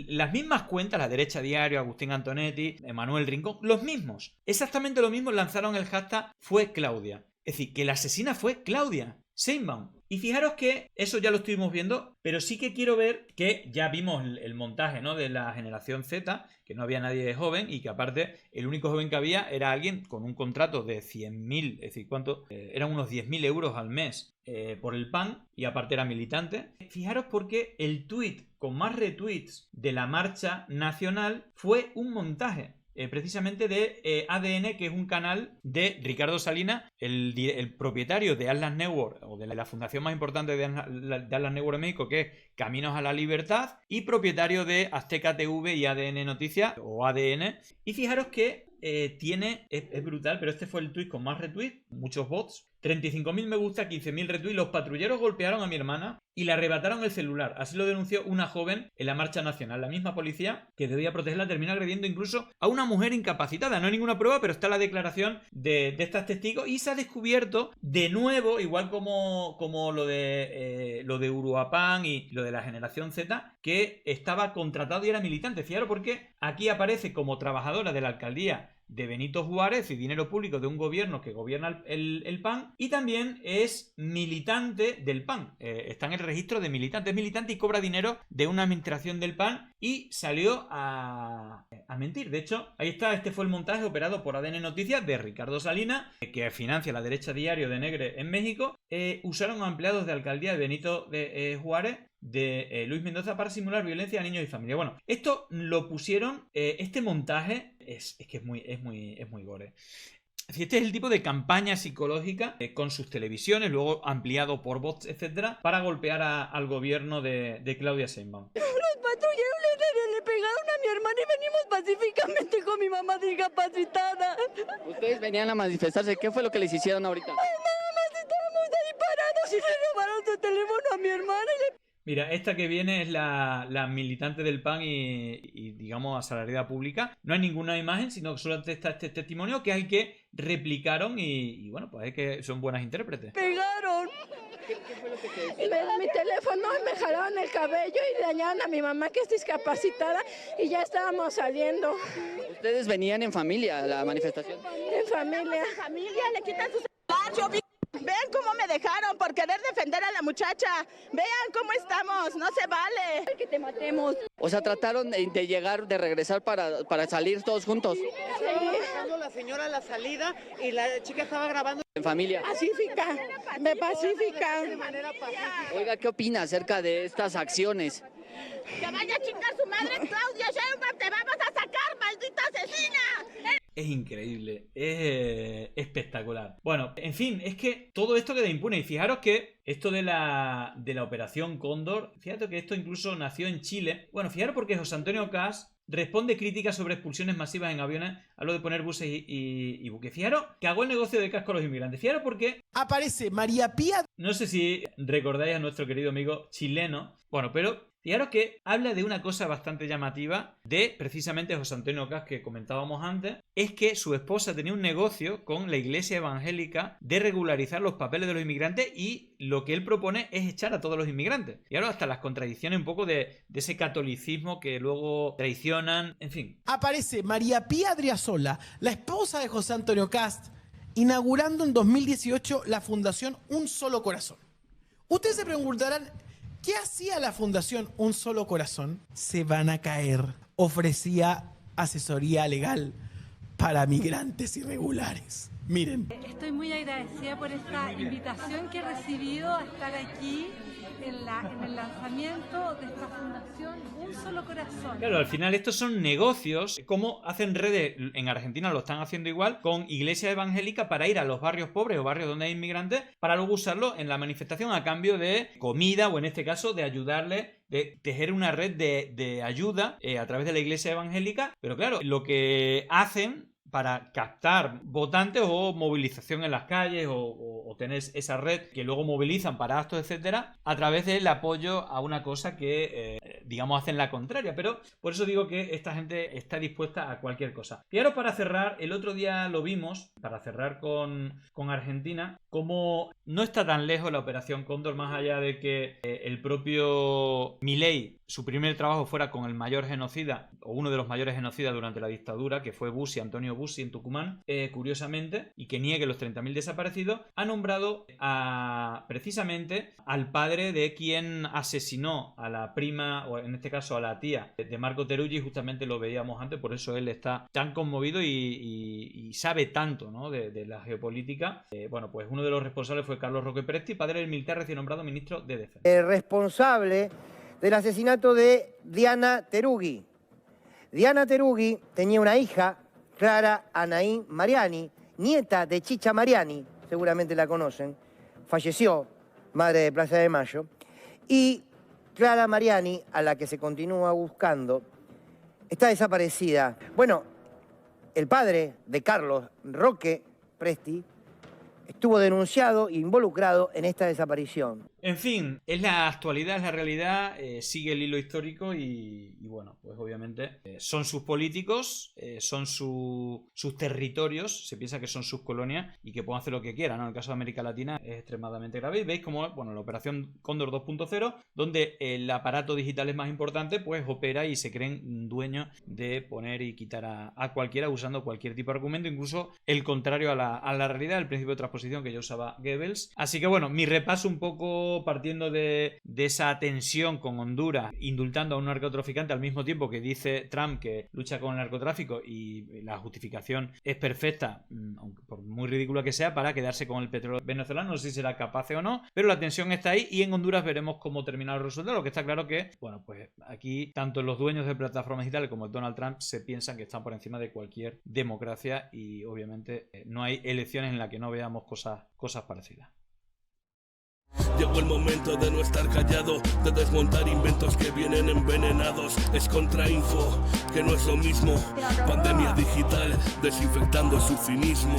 las mismas cuentas, La Derecha Diario, Agustín Antonetti, Manuel Rincón, los mismos, exactamente lo mismo, lanzaron el hashtag Fue Claudia. Es decir, que la asesina fue Claudia Sheinbaum. Y fijaros que eso ya lo estuvimos viendo, pero sí que quiero ver que ya vimos el montaje, ¿no?, de la generación Z, que no había nadie joven y que aparte el único joven que había era alguien con un contrato de 100.000, es decir, ¿cuánto? Eran unos 10.000 euros al mes por el PAN y aparte era militante. Fijaros porque el tuit con más retweets de la marcha nacional fue un montaje. Precisamente de ADN, que es un canal de Ricardo Salinas, el propietario de Atlas Network, o de la fundación más importante de Atlas Network en México, que es Caminos a la Libertad, y propietario de Azteca TV y ADN Noticias, o ADN. Y fijaros que es brutal, pero este fue el tuit con más retweets, muchos bots, 35.000 me gusta, 15.000 retweets. Los patrulleros golpearon a mi hermana y le arrebataron el celular. Así lo denunció una joven en la marcha nacional. La misma policía que debía protegerla terminó agrediendo incluso a una mujer incapacitada. No hay ninguna prueba, pero está la declaración de estas testigos y se ha descubierto de nuevo, igual como lo de Uruapan y lo de la generación Z, que estaba contratado y era militante. Fijaros porque aquí aparece como trabajadora de la alcaldía de Benito Juárez y dinero público de un gobierno que gobierna el PAN, y también es militante del PAN, está en el registro de militantes, es militante y cobra dinero de una administración del PAN y salió a mentir. De hecho, ahí está, este fue el montaje operado por ADN Noticias de Ricardo Salinas, que financia La Derecha Diario de Negre en México. Usaron a empleados de alcaldía de Benito Juárez de Luis Mendoza para simular violencia a niños y familia. Bueno, esto lo pusieron, este montaje es que es muy gore. Este es el tipo de campaña psicológica con sus televisiones, luego ampliado por bots, etcétera, para golpear al gobierno de Claudia Sheinbaum. Los patrulleros le pegaron a mi hermana y venimos pacíficamente con mi mamá discapacitada. Ustedes venían a manifestarse, ¿qué fue lo que les hicieron ahorita? Ay, nada más estábamos ahí parados y le robaron su teléfono a mi hermana y le... Mira, esta que viene es la militante del PAN y digamos, asalariada pública. No hay ninguna imagen, sino que solamente está este testimonio, que es el que replicaron y bueno, pues es que son buenas intérpretes. ¡Pegaron! ¿Qué fue lo que te decían? Mi teléfono, me jalaron el cabello y dañaron a mi mamá, que es discapacitada, y ya estábamos saliendo. ¿Ustedes venían en familia a la manifestación? En familia. En familia, le quitan su celular. Vean cómo me dejaron por querer defender a la muchacha. Vean cómo estamos, no se vale. Que te matemos. O sea, trataron de regresar para salir todos juntos. Sí. La señora a la salida y la chica estaba grabando. En familia. Pacífica, pacífica. Oiga, ¿qué opina acerca de estas acciones? Que vaya a chingar su madre, Claudia Sheinbaum, te vamos a sacar, maldita asesina. Es increíble, es espectacular. Bueno, en fin, es que todo esto queda impune. Y fijaros que esto de la Operación Cóndor, fíjate que esto incluso nació en Chile. Bueno, fijaros porque José Antonio Cast responde críticas sobre expulsiones masivas en aviones a lo de poner buses y buques. Fijaros que hago el negocio de casco a los inmigrantes. Fijaros porque aparece María Pía. No sé si recordáis a nuestro querido amigo chileno. Bueno, pero fijaros que habla de una cosa bastante llamativa de precisamente José Antonio Cast, que comentábamos antes, es que su esposa tenía un negocio con la iglesia evangélica de regularizar los papeles de los inmigrantes y lo que él propone es echar a todos los inmigrantes. Y ahora hasta las contradicciones un poco de ese catolicismo que luego traicionan, en fin. Aparece María Pía Adriasola, la esposa de José Antonio Cast, inaugurando en 2018 la Fundación Un Solo Corazón. Ustedes se preguntarán, ¿qué hacía la Fundación Un Solo Corazón? Se van a caer. Ofrecía asesoría legal para migrantes irregulares. Miren. Estoy muy agradecida por esta invitación que he recibido a estar aquí en el lanzamiento de esta fundación Un Solo Corazón. Claro, al final estos son negocios, como hacen redes, en Argentina lo están haciendo igual, con iglesias evangélicas para ir a los barrios pobres o barrios donde hay inmigrantes, para luego usarlo en la manifestación a cambio de comida, o en este caso de ayudarles, de tejer una red de ayuda a través de la iglesia evangélica. Pero claro, lo que hacen para captar votantes o movilización en las calles o tener esa red que luego movilizan para actos, etcétera, a través del apoyo a una cosa que, digamos, hacen la contraria. Pero por eso digo que esta gente está dispuesta a cualquier cosa. Y ahora, para cerrar, el otro día lo vimos, para cerrar con Argentina, como no está tan lejos la Operación Cóndor, más allá de que el propio Milei, su primer trabajo fuera con el mayor genocida, o uno de los mayores genocidas durante la dictadura, que fue Bussi, Antonio Bussi, en Tucumán, curiosamente, y que niegue los 30.000 desaparecidos, ha nombrado precisamente al padre de quien asesinó a la prima, o en este caso a la tía de Marco Teruggi. Justamente lo veíamos antes, por eso él está tan conmovido y sabe tanto, ¿no?, de la geopolítica. Bueno, pues uno de los responsables fue Carlos Roque Presti, padre del militar recién nombrado ministro de Defensa. El responsable del asesinato de Diana Teruggi. Diana Teruggi tenía una hija, Clara Anaí Mariani, nieta de Chicha Mariani, seguramente la conocen, falleció, madre de Plaza de Mayo, y Clara Mariani, a la que se continúa buscando, está desaparecida. Bueno, el padre de Carlos Roque Presti estuvo denunciado e involucrado en esta desaparición. En fin, es la actualidad, es la realidad, sigue el hilo histórico y bueno, pues obviamente son sus políticos, son sus territorios, se piensa que son sus colonias y que pueden hacer lo que quieran, ¿no? En el caso de América Latina es extremadamente grave y veis como, bueno, la Operación Cóndor 2.0, donde el aparato digital es más importante, pues opera y se creen dueños de poner y quitar a cualquiera usando cualquier tipo de argumento, incluso el contrario a la realidad, el principio de transposición que ya usaba Goebbels. Así que bueno, mi repaso un poco partiendo de esa tensión con Honduras, indultando a un narcotraficante al mismo tiempo que dice Trump que lucha con el narcotráfico, y la justificación es perfecta, aunque por muy ridícula que sea, para quedarse con el petróleo venezolano. No sé si será capaz o no, pero la tensión está ahí y en Honduras veremos cómo termina el resultado. Lo que está claro que, bueno, pues aquí tanto los dueños de plataformas digitales como Donald Trump se piensan que están por encima de cualquier democracia y obviamente no hay elecciones en las que no veamos cosas parecidas. Llegó el momento de no estar callado, de desmontar inventos que vienen envenenados. Es contrainfo, que no es lo mismo. Pandemia digital, desinfectando su cinismo.